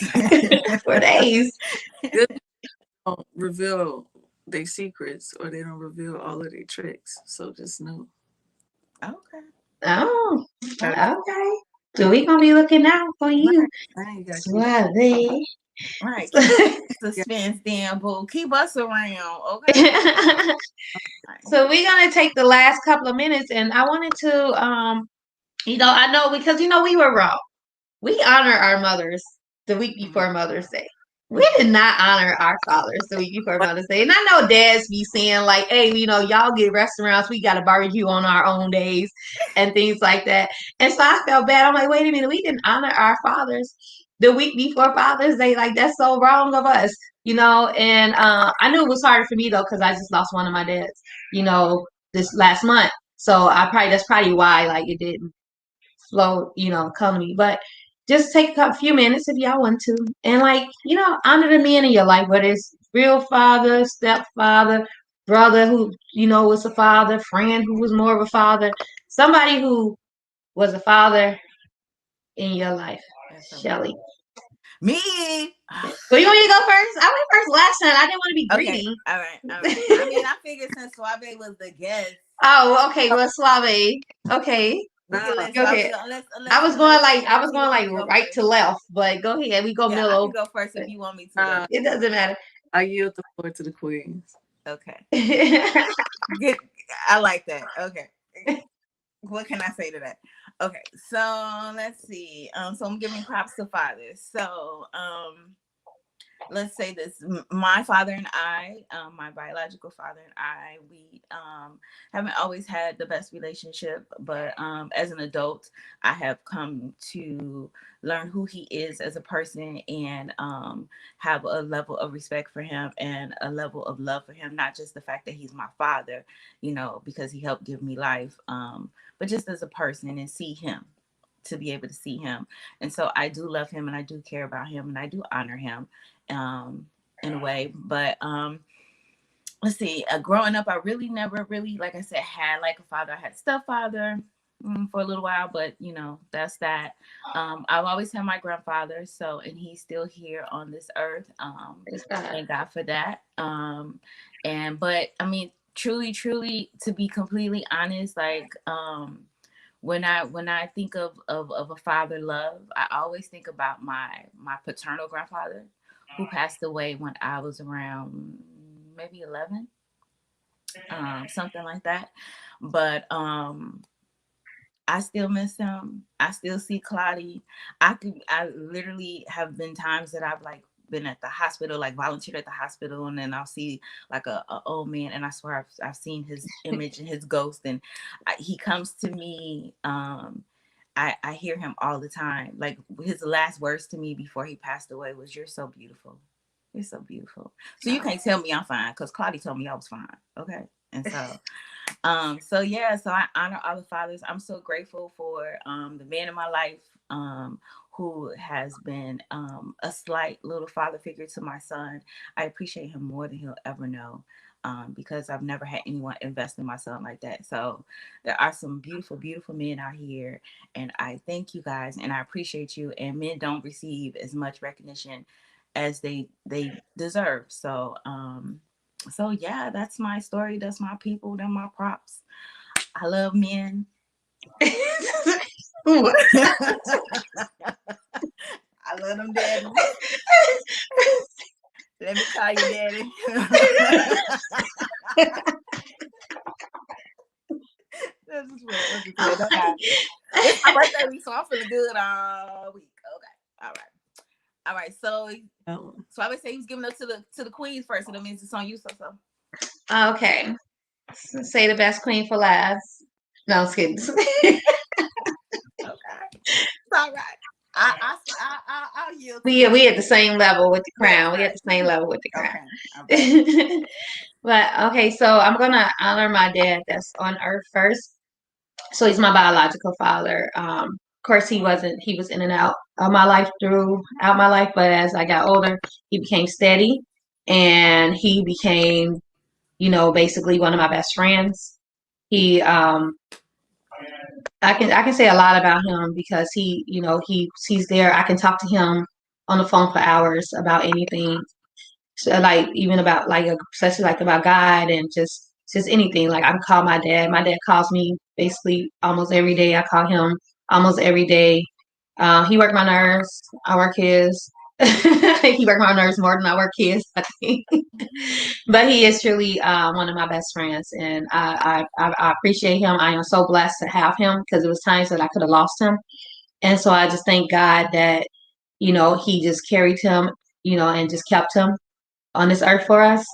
For days. They don't reveal their secrets, or they don't reveal all of their tricks. So just know. Okay. Oh, okay. So we gonna be looking out for you, Suaveee. Right. Keep suspense, then, boo. Keep us around, okay? So we're gonna take the last couple of minutes, and I wanted to, I know because we were wrong. We honor our mothers the week before Mother's Day. We did not honor our fathers the week before Mother's Day. And I know dads be saying like, hey, y'all get restaurants, we got to barbecue on our own days and things like that. And so I felt bad. I'm like, wait a minute, we didn't honor our fathers the week before Father's Day. Like, that's so wrong of us, And I knew it was harder for me though, because I just lost one of my dads, this last month. So that's probably why like it didn't flow, come to me. But just take a few minutes if y'all want to, and like honor the men in your life, whether it's real father, stepfather, brother who was a father, friend who was more of a father, somebody who was a father in your life. Shelly. Me. So you want me to go first? I went first last time. I didn't want to be greedy. Okay. All right. I mean, I figured since Suaveee was the guest. Oh, okay. Well, Suaveee. Okay. We can let Go Suaveee ahead. go. I was going He like go right to first. left, but go ahead. We go Yeah, I middle. can go first if you want me to, though. It doesn't matter. I yield the floor to the queens. Okay. Good. I like that. Okay. What can I say to that? Okay. So let's see. So I'm giving props to fathers. So let's say this: my father and I, my biological father and I, we haven't always had the best relationship, but as an adult I have come to learn who he is as a person, and have a level of respect for him and a level of love for him, not just the fact that he's my father, because he helped give me life, but just as a person, and see him, to be able to see him. And so I do love him, and I do care about him, and I do honor him in a way. But let's see, growing up, I really never really, like I said, had like a father. I had a stepfather for a little while, but that's that. I've always had my grandfather, so, and he's still here on this earth. Thank God for that. But I mean, truly, to be completely honest, like when I think of a father love, I always think about my paternal grandfather, who passed away when I was around maybe 11, something like that. But I still miss him. I still see Claudie. I literally have been times that I've like been at the hospital, like volunteered at the hospital, and then I'll see like a old man, and I swear I've seen his image and his ghost, and he comes to me. I hear him all the time. Like, his last words to me before he passed away was, "You're so beautiful. You're so beautiful." So you can't tell me I'm fine, because Claudie told me I was fine. Okay. And so yeah, so I honor all the fathers. I'm so grateful for the man in my life, who has been a slight little father figure to my son. I appreciate him more than he'll ever know, because I've never had anyone invest in my son like that. So there are some beautiful, beautiful men out here, and I thank you guys, and I appreciate you. And men don't receive as much recognition as they deserve. So yeah, that's my story. That's my people. They're my props. I love men. I love them daddies. Let me call you daddy. That's just weird. It's my birthday week, so I'm feeling good all week. Okay. All right. So I would say he's giving up to the queens first, so that means it's on you, so. Okay. Say the best queen for last. No, I'm kidding. Okay. It's all right. I'll yield. We at the same level with the crown. Right. We at the same level with the crown. Okay. But okay, so I'm gonna honor my dad that's on earth first. So he's my biological father. Of course, he was in and out of my life throughout my life, but as I got older, he became steady, and he became, basically one of my best friends. He I can say a lot about him because he's there. I can talk to him on the phone for hours about anything. So, like, even about like especially like about God and just anything. Like, I can call my dad. My dad calls me basically almost every day. I call him almost every day. He worked my nerves. I work his. He worked my nerves more than I work his, I think. But he is truly one of my best friends, and I appreciate him. I am so blessed to have him because it was times that I could have lost him, and so I just thank God that he just carried him, and just kept him on this earth for us.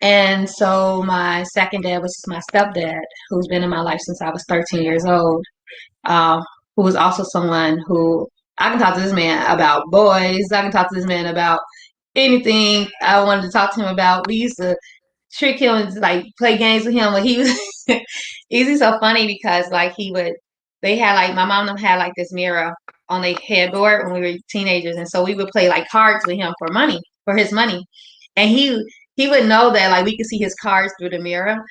And so my second dad, which is my stepdad, who's been in my life since I was 13 years old, uh, who was also someone who I can talk to this man about boys. I can talk to this man about anything I wanted to talk to him about. We used to trick him and like play games with him. But he was, he's so funny because like they had like my mom had like this mirror on a headboard when we were teenagers, and so we would play like cards with him for his money, and he would know that like we could see his cards through the mirror,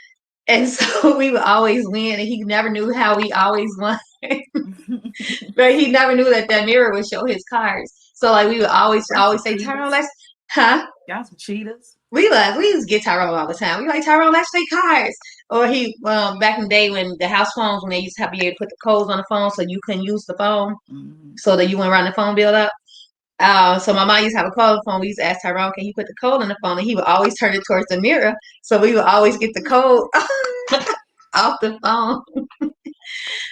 and so we would always win, and he never knew how we always won. But he never knew that that mirror would show his cards. So like we would always say, Tyrone, let's huh? Y'all some cheaters. We used to get Tyrone all the time. We like Tyrone, let's play cards. Or he back in the day when the house phones, when they used to have to be able to put the codes on the phone so you couldn't use the phone, so that you wouldn't run the phone bill up. So my mom used to have a code on the phone. We used to ask Tyrone, can you put the code on the phone? And he would always turn it towards the mirror. So we would always get the code off the phone.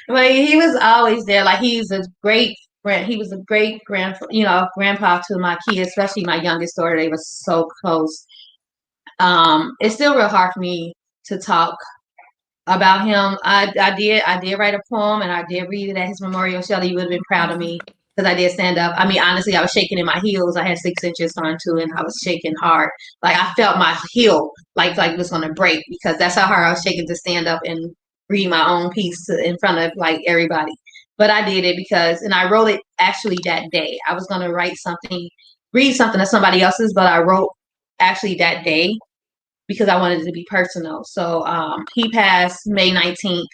But he was always there. Like he was a great friend. He was a great grandpa to my kids, especially my youngest daughter. They were so close. It's still real hard for me to talk about him. I did write a poem and I did read it at his memorial. Shelly would have been proud of me because I did stand up. I mean, honestly, I was shaking in my heels. I had 6 inches on too, and I was shaking hard. Like I felt my heel like it was gonna break because that's how hard I was shaking to stand up and read my own piece in front of like everybody. But I did it because, and I wrote it actually that day. I was gonna read something of somebody else's, but I wrote actually that day because I wanted it to be personal. So he passed May 19th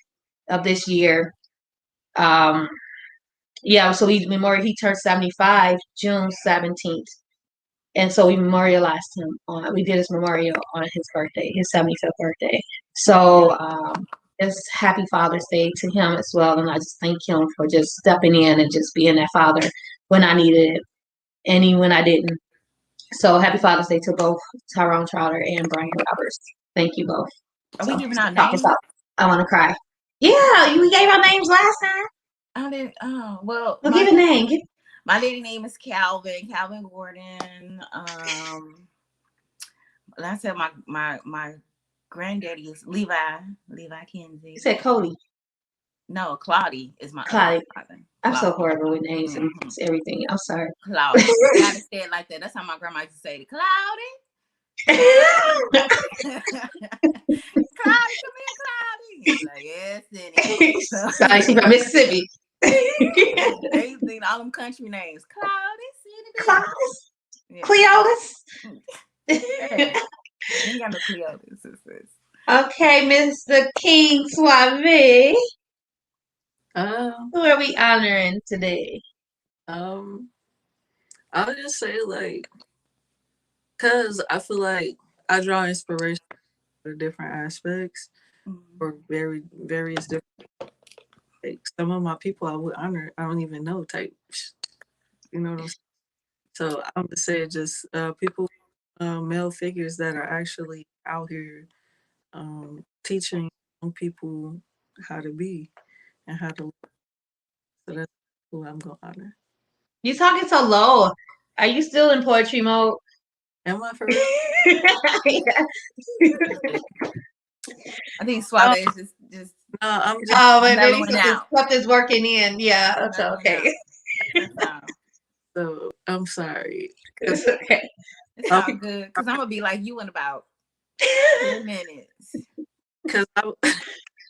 of this year. Yeah, so he turned 75 June 17th. And so we memorialized him we did his memorial on his birthday, his 75th birthday. So it's happy Father's Day to him as well. And I just thank him for just stepping in and just being that father when I needed it and even when I didn't. So happy Father's Day to both Tyrone Trotter and Brian Roberts. Thank you both. Are we giving our Talk names? us out. I want to cry. Yeah, we gave our names last time. I didn't. Oh well. Well, give a name. My lady name is Calvin Gordon. I said my granddaddy is Levi Kinsey. You said Cody. No, Claudie is my Claudie. father. I'm so horrible with names and everything. I'm sorry. Claudie. I gotta say it like that. That's how my grandma used to say it. Claudie. Claudie, come here, Claudie. He's like, yes, Cindy. Sorry, she's from Mississippi. Everything, all them country names. Claudie, Cindy. Cleotis. You got the Cleotis. Okay, Mr. King Suaveee. Who are we honoring today? I'll just say like, cause I feel like I draw inspiration for different aspects or various different. Like, some of my people I would honor, I don't even know type. You know what I'm saying? So I'm gonna say just people, male figures that are actually out here teaching young people how to be and how to live. So that's who I'm gonna honor. You talking so low. Are you still in poetry mode? Am I for real? I think Suaveee is just I'm just but maybe stuff is working in. Yeah, that's okay. So I'm sorry. It's okay. It's all good because I'm gonna be like you in about 10 minutes. Because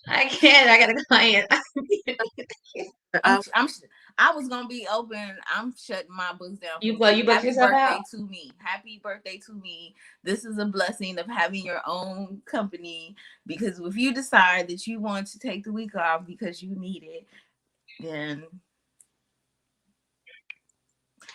I can't. I got a client. I was gonna be open. I'm shutting my books down. You booked yourself out. To me. Happy birthday to me. This is a blessing of having your own company, because if you decide that you want to take the week off because you need it, then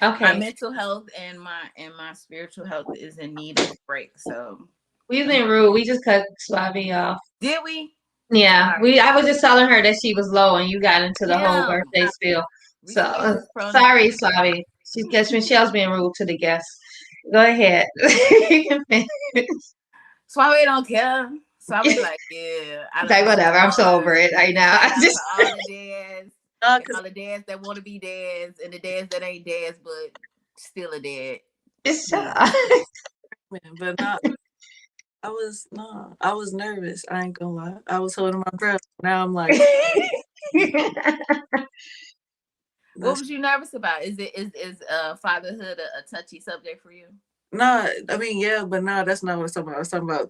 okay. My mental health and my spiritual health is in need of a break. So we've been rude. We just cut Suaveee off. Did we? Yeah, I was just telling her that she was low, and you got into the whole birthday spiel. So sorry, Suaveee. Because Michelle's being rude to the guests. Go ahead. You can finish. Suaveee don't care. Suaveee like, yeah. Like, whatever. I'm so over it right now. All the dads. All the dads that want to be dads and the dads that ain't dads but still a dad. It's but I was nervous. I ain't gonna lie. I was holding my breath. Now I'm like, what was you nervous about? Is fatherhood a touchy subject for you? No, I mean, yeah, but no, that's not what I was talking about. I was talking about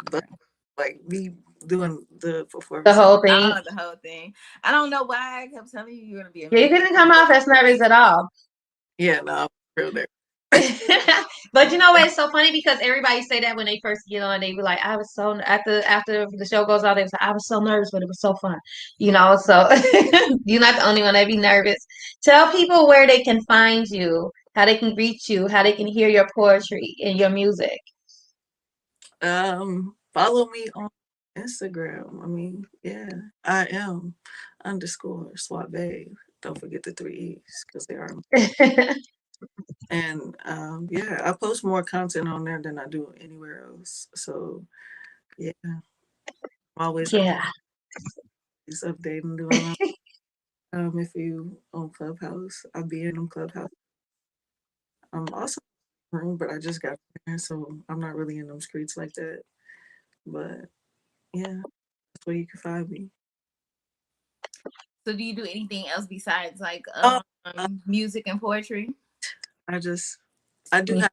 like me doing the The performance. whole thing. Oh, the whole thing. I don't know why I kept telling you you're gonna be Yeah, you amazing. didn't come off as nervous at all. Yeah, no, I'm real there. But you know what? It's so funny because everybody say that when they first get on, they be like, "I was so after the show goes on, they was like, I was so nervous, but it was so fun." You know, so you're not the only one that be nervous. Tell people where they can find you, how they can reach you, how they can hear your poetry and your music. Follow me on Instagram. I mean, yeah, I am underscore Suaveee. Don't forget the three E's because they are important. And yeah, I post more content on there than I do anywhere else. So yeah, I'm always Yeah. updating, doing my if you on Clubhouse, I'll be in them Clubhouse. I'm also in the room, but I just got there, so I'm not really in them streets like that. But yeah, that's where you can find me. So do you do anything else besides like Oh, uh, music and poetry? I just I do have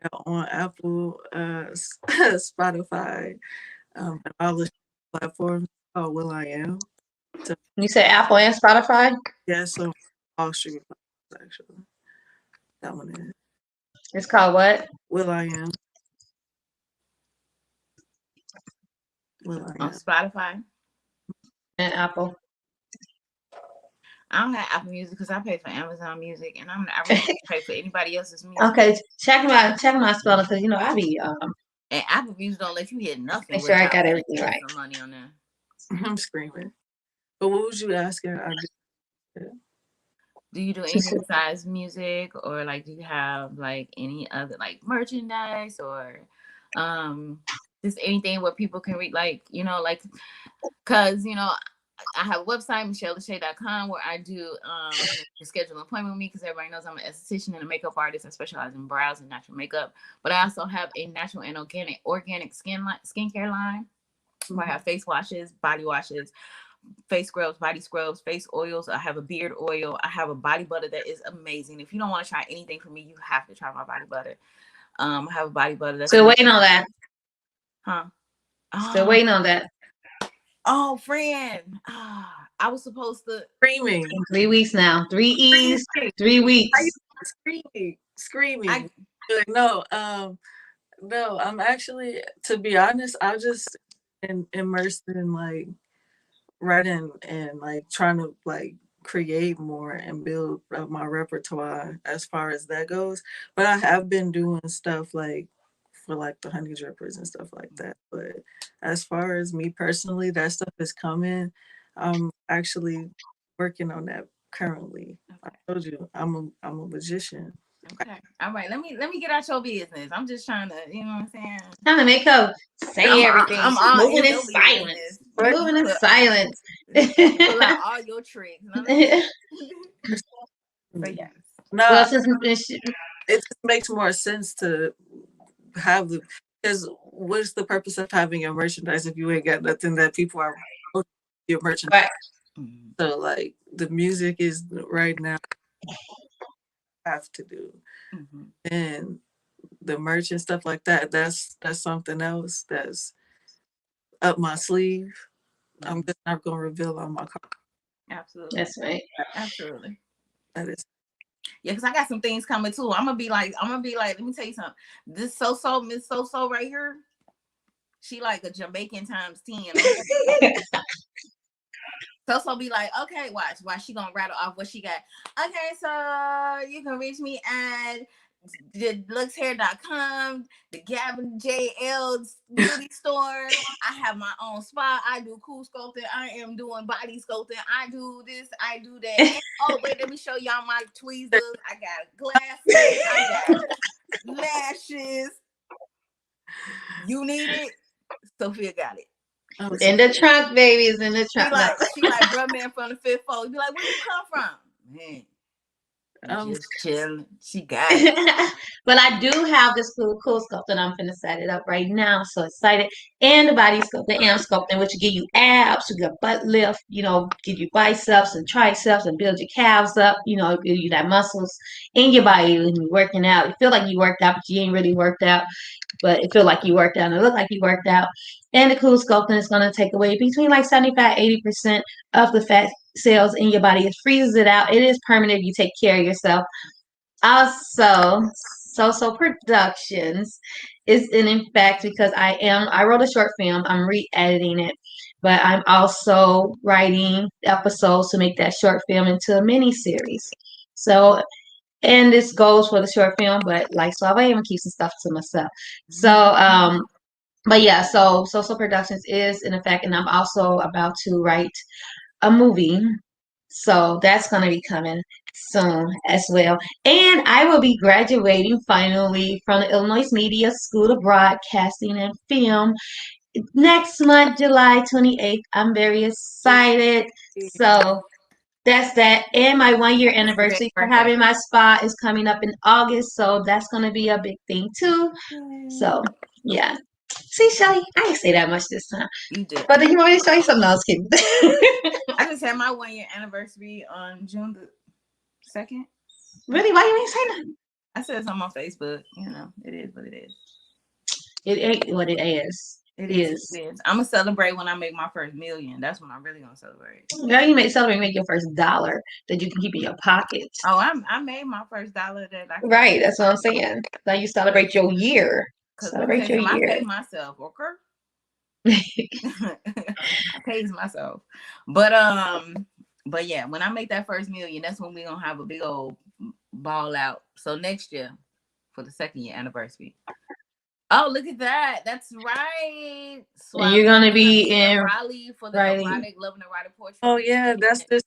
it on Apple, Spotify, and all the platforms. Oh, Will I Am. So You said Apple and Spotify? yeah, so all streaming platforms actually. That one is It's called what? Will I Am. Will I On Am. Spotify? And Apple. I don't have Apple Music because I pay for Amazon Music, and I refuse to pay for anybody else's music. Okay, check my spelling because you know I be And Apple Music don't let you hear nothing make sure I without got paying everything right. extra money on there. I'm screaming. But what was you asking? I did. Do you do She anything said, besides music, or like do you have like any other like merchandise or just anything where people can read, like, you know, like, because you know I have a website, michellelashay.com, where I do you know, you schedule an appointment with me because everybody knows I'm an esthetician and a makeup artist. I specialize in brows and natural makeup, but I also have a natural and organic skincare line where I have face washes, body washes, face scrubs, body scrubs, face oils. I have a beard oil. I have a body butter that is amazing. If you don't want to try anything from me, you have to try my body butter. I have a body butter that's still amazing. waiting on that. Huh? Still Oh, waiting on that. oh, friend. I was supposed to. Screaming. 3 weeks now. 3 E's, Screaming. 3 weeks. Screaming. I Screaming. Like, no, no, I'm actually, to be honest, I just immersed in like writing and like trying to like create more and build up my repertoire as far as that goes. But I have been doing stuff like for like the honey drippers and stuff like that. But as far as me personally, that stuff is coming. I'm actually working on that currently. I okay. told you I'm a magician. Okay. All right. Let me get out your business. I'm just trying to, you know what I'm saying? Trying to make her say everything. I'm She's all moving in in your silence. business. But Moving in silence. Pull out all your tricks. You know what I mean? So yes. Well, no, since it just makes more sense to have the, because what's the purpose of having your merchandise if you ain't got nothing that people are your merchandise? right. Mhm. So like the music is right now have to do, Mhm. and the merch and stuff like that. That's something else that's up my sleeve. I'm Mhm. just not gonna reveal on my car. Absolutely. That's right. Absolutely. That is Yeah, because I got some things coming too. I'm gonna be like, let me tell you something. This Miss So right here, she like a Jamaican times 10. So be like, okay, watch. She gonna rattle off what she got. Okay, so you can reach me at the lookshair.com, the Gavin JL's beauty store. I have my own spa. I do cool sculpting. I am doing body sculpting. I do this. I do that. And oh wait, let me show y'all my tweezers. I got glasses. I got lashes. You need it. Sophia got it. I'm In so the trunk, baby, is in the She trunk. No. like she like bruh man from the fifth floor. You be like, where you come from? Man, we I'm just chilling. She got it. But I do have this cool sculpt that I'm finna set it up right now. I'm so excited. And the body sculpt, the arm sculpting, which will give you abs, you get butt lift, give you biceps and triceps and build your calves up, give you that muscles in your body when you're working out. You feel like you worked out, but you ain't really worked out. But it feel like you worked out and it look like you worked out. And the cool sculpting is going to take away between like 75-80% of the fat cells in your body. It freezes it out. It is permanent if you take care of yourself. Also, So Productions is in fact because I wrote a short film. I'm re-editing it, but I'm also writing episodes to make that short film into a mini series. So, and this goes for the short film, but like Suaveee, I'm gonna keep some stuff to myself. So, but yeah, so Productions is in effect, and I'm also about to write a movie. So that's going to be coming soon as well. And I will be graduating finally from the Illinois Media School of Broadcasting and Film next month, July 28th. I'm very excited. So that's that. And my 1 year That's a big anniversary for birthday. having my spa is coming up in August. So that's going to be a big thing too. Yay. So yeah. See, Shelly, I didn't say that much this time. You did. But then you want me to show you something else, kidding. I just had my 1 year anniversary on June the 2nd. Really? Why you ain't say nothing? I said something on Facebook. You know, it is what it is. It ain't what it is. It is what it is. I'm gonna celebrate when I make my first million. That's when I'm really gonna celebrate. Girl, you make celebrate, make your first dollar that you can keep in your pocket. Oh, I made my first dollar that I can. Right, that's what I'm saying. Now you celebrate your year. Cause let me tell Celebrate you your something, I year. pay myself, okay? I pays myself. But yeah, when I make that first million, that's when we're gonna have a big old ball out. So next year for the 2nd year anniversary. Oh, look at that. That's right. And you're Suavee's gonna gonna be be in in Raleigh for the Raleigh. Love and Erotic Portrait Oh yeah, that's this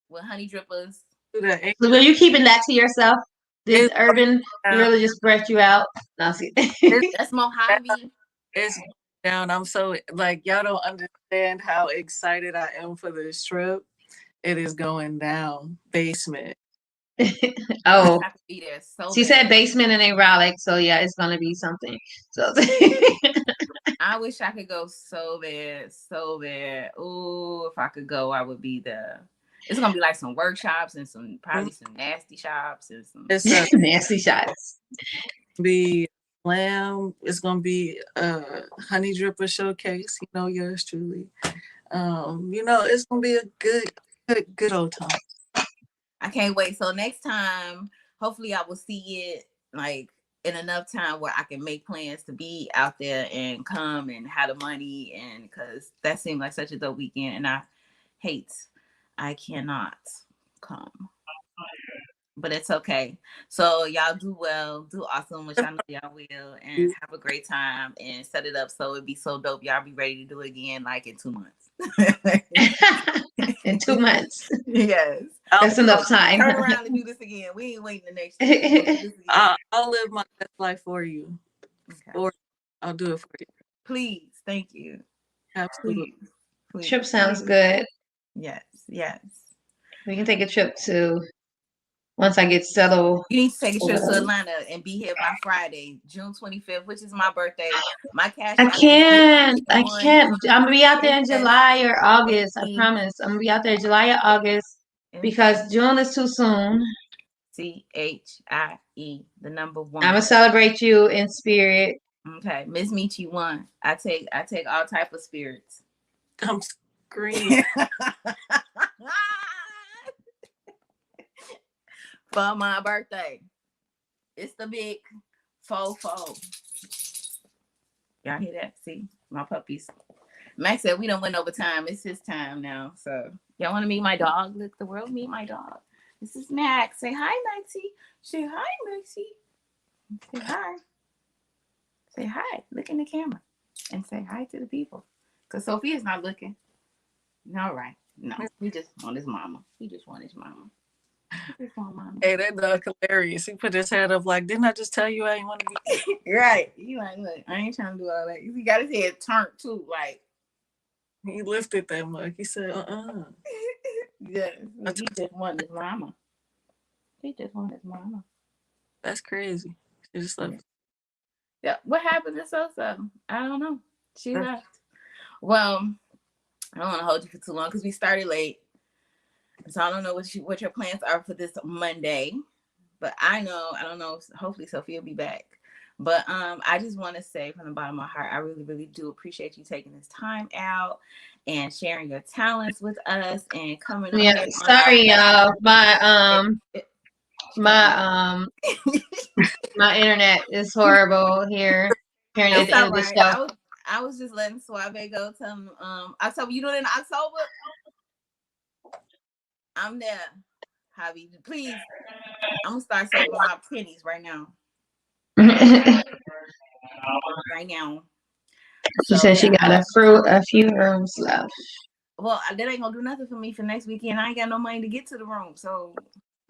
with Honey Drippers. the So are you keeping that to yourself? This it's urban down. really just brought you out. No, see. It's That's down. Mojave. It's down. I'm so like y'all don't understand how excited I am for this trip. It is going down. Basement. I wish Oh, I could be there so she said bad. basement and ain't Raleigh, so yeah, it's gonna be something. So I wish I could go so bad, so bad. Ooh, if I could go, I would be there. It's gonna be like some workshops and probably some nasty shops and some. It's nasty shots. be lamb. It's gonna be a honey dripper showcase. You know, yours truly. It's gonna be a good old time. I can't wait. So next time, hopefully, I will see it like in enough time where I can make plans to be out there and come and have the money, and because that seemed like such a dope weekend, and hate, I cannot come. But it's okay. So y'all do well, do awesome, which I know y'all will, and have a great time and set it up so it'd be so dope. Y'all be ready to do it again like in 2 months. In 2 months. Yes. That's enough time. Turn around and do this again. We ain't waiting the next year. I'll live my best life for you. Okay. Or I'll do it for you. Please. Thank you. Absolutely. Please. Trip sounds good. Yes. Yes. We can take a trip to once I get settled. You need to take a trip to Atlanta and be here by Friday, June 25th, which is my birthday. My cash I app can't. is I can't. I'm gonna be out there in July or August. I SHIE. promise. I'm gonna be out there in July or August because June is too soon. CHIE, the number 1. I'm gonna celebrate you in spirit. Okay, Miss Michi 1. I take all type of spirits. I'm screaming. For my birthday. It's the big 4-4. Y'all hear that? See? My puppies. Max said we don't went over time. It's his time now. So y'all want to meet my dog? Let the world meet my dog. This is Max. Say hi, Maxie. Say hi, Maxie. Say hi. Say hi. Look in the camera. And say hi to the people. Because Sophia's not looking. All right. No. He just want his mama. He just want his mama. Hey, that dog hilarious. He put his head up like, didn't I just tell you I ain't want to be? Right. You like, look, I ain't trying to do all that. He got his head turned too. Like, he lifted that mug. He said, Yeah. He just wanted his mama. He just wanted his mama. That's crazy. She just left. Yeah. What happened to Sosa? I don't know. She left. Well, I don't want to hold you for too long because we started late. So I don't know what your plans are for this Monday. But I don't know. Hopefully Sophia will be back. But I just want to say from the bottom of my heart, I really, really do appreciate you taking this time out and sharing your talents with us and coming on Yeah, here on our sorry, y'all. platform. My my internet is horrible here. Apparently at It's the end all of the right. show. I was just letting Suaveee go. Tell him, October. You doing it in October? I'm there, Javi. Please, I'm gonna start saving my pennies right now. Right now. She So said she yeah. got a few rooms left. Well, that ain't gonna do nothing for me for next weekend. I ain't got no money to get to the room. So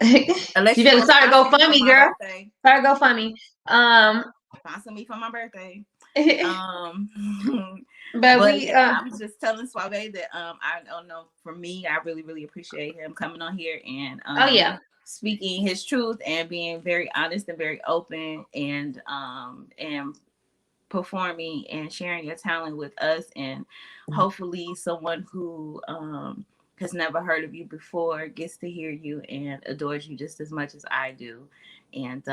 You unless you better want to start a sponsor me for GoFundMe, my girl. birthday, Start a GoFundMe. sponsor me for my birthday. But But we yeah, I was just telling Suaveee that I don't know, for me, I really, really appreciate him coming on here and oh yeah. speaking his truth and being very honest and very open and performing and sharing your talent with us, and hopefully someone who has never heard of you before gets to hear you and adores you just as much as I do. And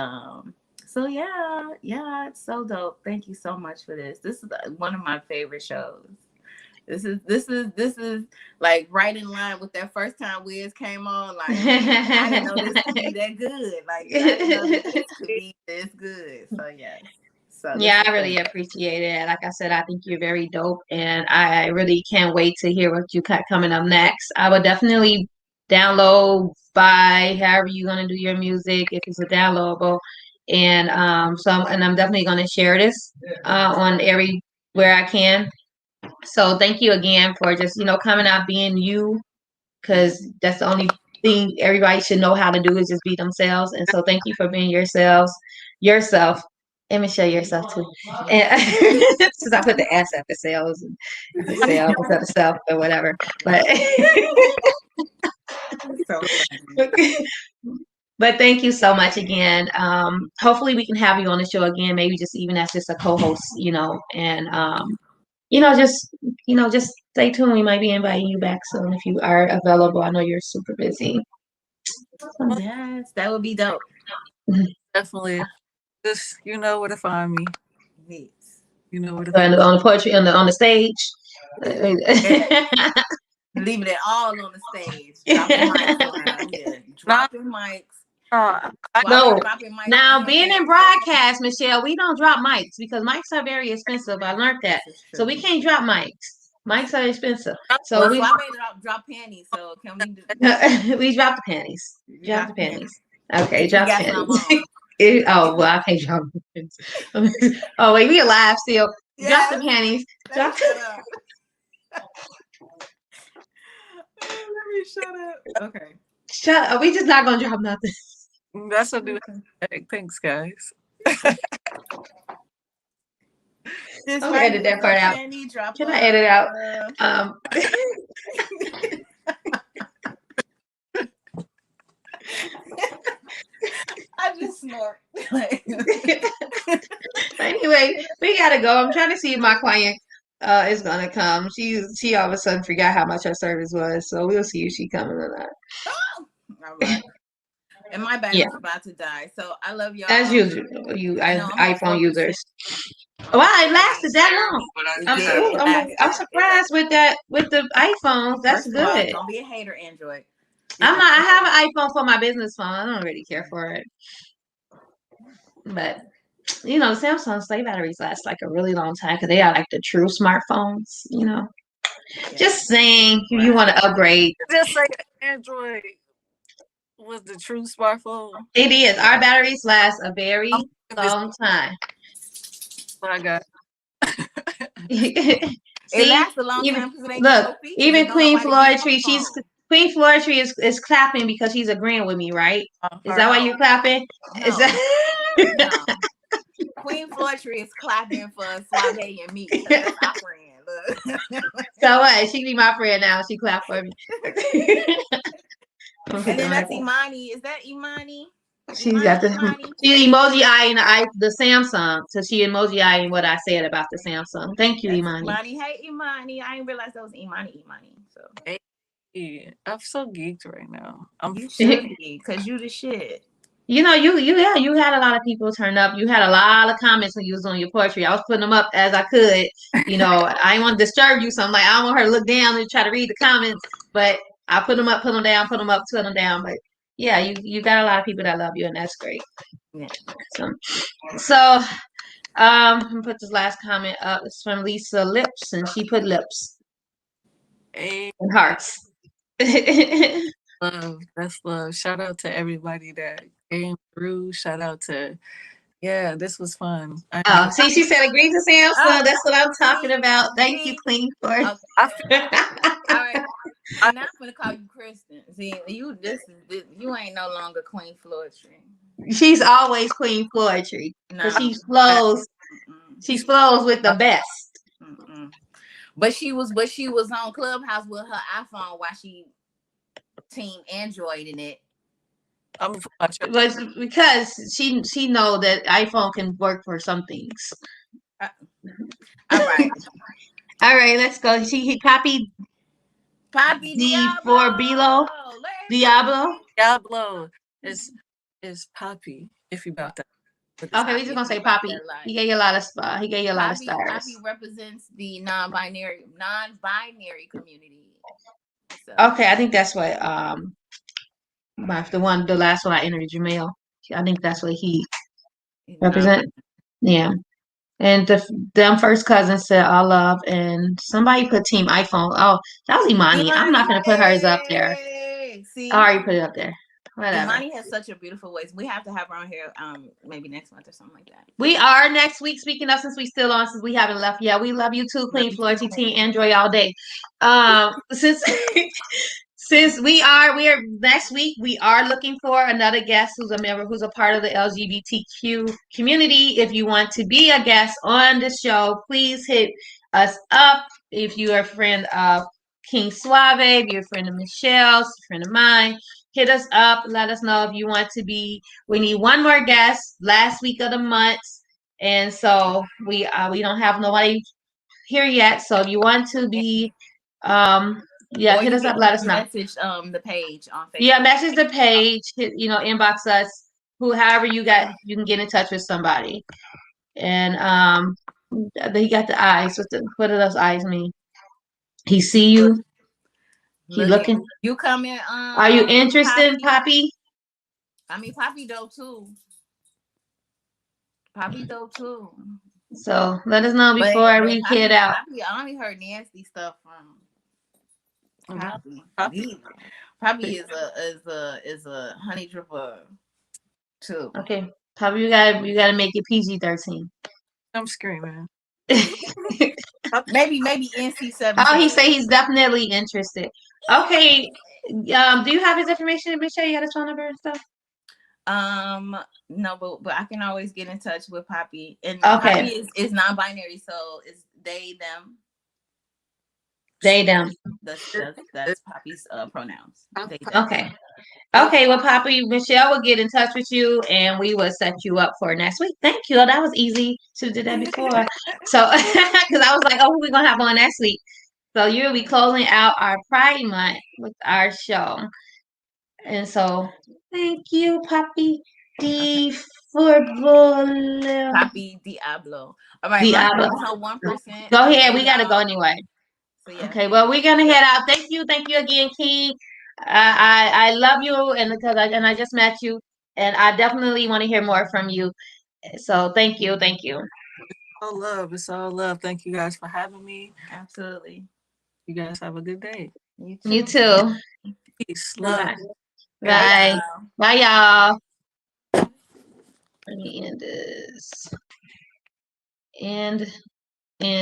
so yeah, it's so dope. Thank you so much for this. This is one of my favorite shows. This is like right in line with that first time Wiz came on. Like, man, I didn't know this could be that good. Like, I didn't know that this could be this good. So yes. So this Yeah, is I really appreciate it. Like I said, I think you're very dope, and I really can't wait to hear what you got coming up next. I would definitely download, buy, however you're gonna do your music, if it's a downloadable, and and I'm definitely gonna share this on everywhere I can. So thank you again for just coming out being you, because that's the only thing everybody should know how to do is just be themselves. And so thank you for being yourself, and Michelle yourself too. And since I put the S after sales and the self instead of self or whatever, but so funny. but thank you so much again. Hopefully we can have you on the show again, maybe just even as just a co-host, and just just stay tuned. We might be inviting you back soon if you are available. I know you're super busy. Yes, that would be dope. Definitely. Just you know where to find me. Yes. You know where to And find me. on the poetry on the stage. Leaving it all on the stage. Dropping mics around here. Dropping mics. No, Dropping mics now and being in panties. broadcast, Michelle, we don't drop mics because mics are very expensive. I learned that, This is so true. we can't drop mics. Mics are expensive, so Well, we so I made it drop panties. So can we do? we drop the panties. We Drop the drop panties. panties. Okay, If you drop the got some panties. on. Oh well, I can't drop the panties. Oh wait, we alive still. Drop the Yes. panties. Let me Drop. shut up. Let me shut up. Okay. Shut up. We just not gonna drop nothing. That's a new hashtag. Thanks, guys. This I'm gonna right edit here that is part a out. panty dropper. Can I edit out? I just snort. Anyway, we gotta go. I'm trying to see if my client is gonna come. She all of a sudden forgot how much her service was, so we'll see if she coming or not. All right. And my Yeah, battery's about to die. So I love y'all. as usual, you I'm at iPhone 4%. users. Wow, it lasted that long. It I'm surprised with that with the iPhones. That's First of all, good. don't be a hater, Android. I'm not. I have an iPhone for my business phone. I don't really care for it, but Samsung sleep batteries last like a really long time because they are like the true smartphones. Just saying, if you want to upgrade, Just say Android was the true smartphone. it is. Our batteries last a very long time. What I got. It See, lasts a long even time because it ain't got no features. even Don't Queen nobody be Floyd on Tree, the phone. Queen Floyd Tree is clapping because she's agreeing with me, right? Is that why you're clapping? No. Is that No. Queen Floyd Tree is clapping for Suaveee and me. That's our friend. Look. So what? She be my friend now. She clap for me. And then that's Imani. Is that Imani? She's got she emoji eyeing the Samsung. So she emoji eyeing what I said about the Samsung. Thank you, That's Imani. Imani. Hey, Imani. I didn't realize that was Imani. So Hey, I'm so geeked right now. You should be, because you the shit. You know, you had a lot of people turn up. You had a lot of comments when you was on your poetry. I was putting them up as I could. You know, I didn't want to disturb you, so I'm like, I don't want her to look down and try to read the comments. But I put them up, put them down, put them up, put them down. But yeah, you got a lot of people that love you, and that's great. Yeah. So I'm gonna put this last comment up. It's from Lisa Lips, and she put lips Hey, and hearts. love. That's love. Shout out to everybody that came through. Shout out to this was fun. I Oh, enjoyed. see, she said agree to Sam's Oh, son. That's what I'm talking see, about. Thank you, see. Queen, for Okay. I feel All right. I, Now I'm gonna call you Kristen. See, you ain't no longer Queen Floetry. she's always Queen Poetry because No. she flows with the I, best. Mm-mm. But she was on Clubhouse with her iPhone while she team Android in it. I'm gonna put my trust. But because she know that iPhone can work for some things. Uh, all right. All right, let's go. He copied Poppy the Diablo. for below Larry Diablo. Poppy. Diablo is Poppy, if you about that. But it's Okay, we Poppy, just if gonna you say about Poppy. that life. He gave you a lot of He gave you a lot of Poppy stars. represents the non-binary community. So Okay, I think that's what the last one I interviewed, Jamel. I think that's what he non represent. Yeah. And them first cousins said all love, and somebody put Team iPhone. Oh, that was Imani. I'm not Imani. gonna put hers up there. Hey, I see, already put it up there. Whatever. Imani has such a beautiful voice. We have to have her on here, maybe next month or something like that. We are next week. Speaking of, since we still on, since we haven't left yet, we love you too, Love Queen you too, Floyd, Team Queen. Android all day. Since since we are next week, we are looking for another guest who's a member, who's a part of the LGBTQ community. If you want to be a guest on the show, please hit us up. If you are a friend of King Suaveee, if you're a friend of Michelle's, a friend of mine, hit us up. Let us know if you want to be. We need one more guest last week of the month, and so we don't have nobody here yet. So if you want to be, yeah, Or hit you us can up. Let us know. message the page on Yeah, Facebook. message the page. Inbox us. However you can get in touch with somebody. And he got the eyes. What do those eyes mean? He see you. He Look at looking. you coming, Are you interested, Poppy. Poppy? I mean, Poppy dope too. Poppy dope too. So let us know But before but we head out. Poppy, I only heard nasty stuff from Poppy. Poppy. Poppy is a honey dripper too. Okay, Poppy, you gotta make it PG-13. I'm screaming. Maybe NC Oh, 17. he say he's definitely interested. Okay, do you have his information, Michelle? You got his phone number and stuff? No, but I can always get in touch with Poppy. And Okay. Poppy is non-binary, so it's they, them. They them. That's Poppy's pronouns. They, them. Okay. Okay, well, Poppy, Michelle will get in touch with you and we will set you up for next week. Thank you. That was easy. Should have did that before. So, because I was like, oh, who we going to have on next week? So you'll be closing out our Pride Month with our show. And so, thank you, Poppy. Okay. The football. Poppy Diablo. All right, my Diablo. phone is on 1%. Go I ahead. love We got to go y'all. anyway. So yeah. Okay, well, we're gonna head out. Thank you again, King. I love you, and because I just met you, and I definitely want to hear more from you. So thank you. It's all love. It's all love. Thank you guys for having me. Absolutely. You guys have a good day. You You too. too. Peace. Love. Bye. Bye, Bye. y'all. Bye, y'all. Let me end this. And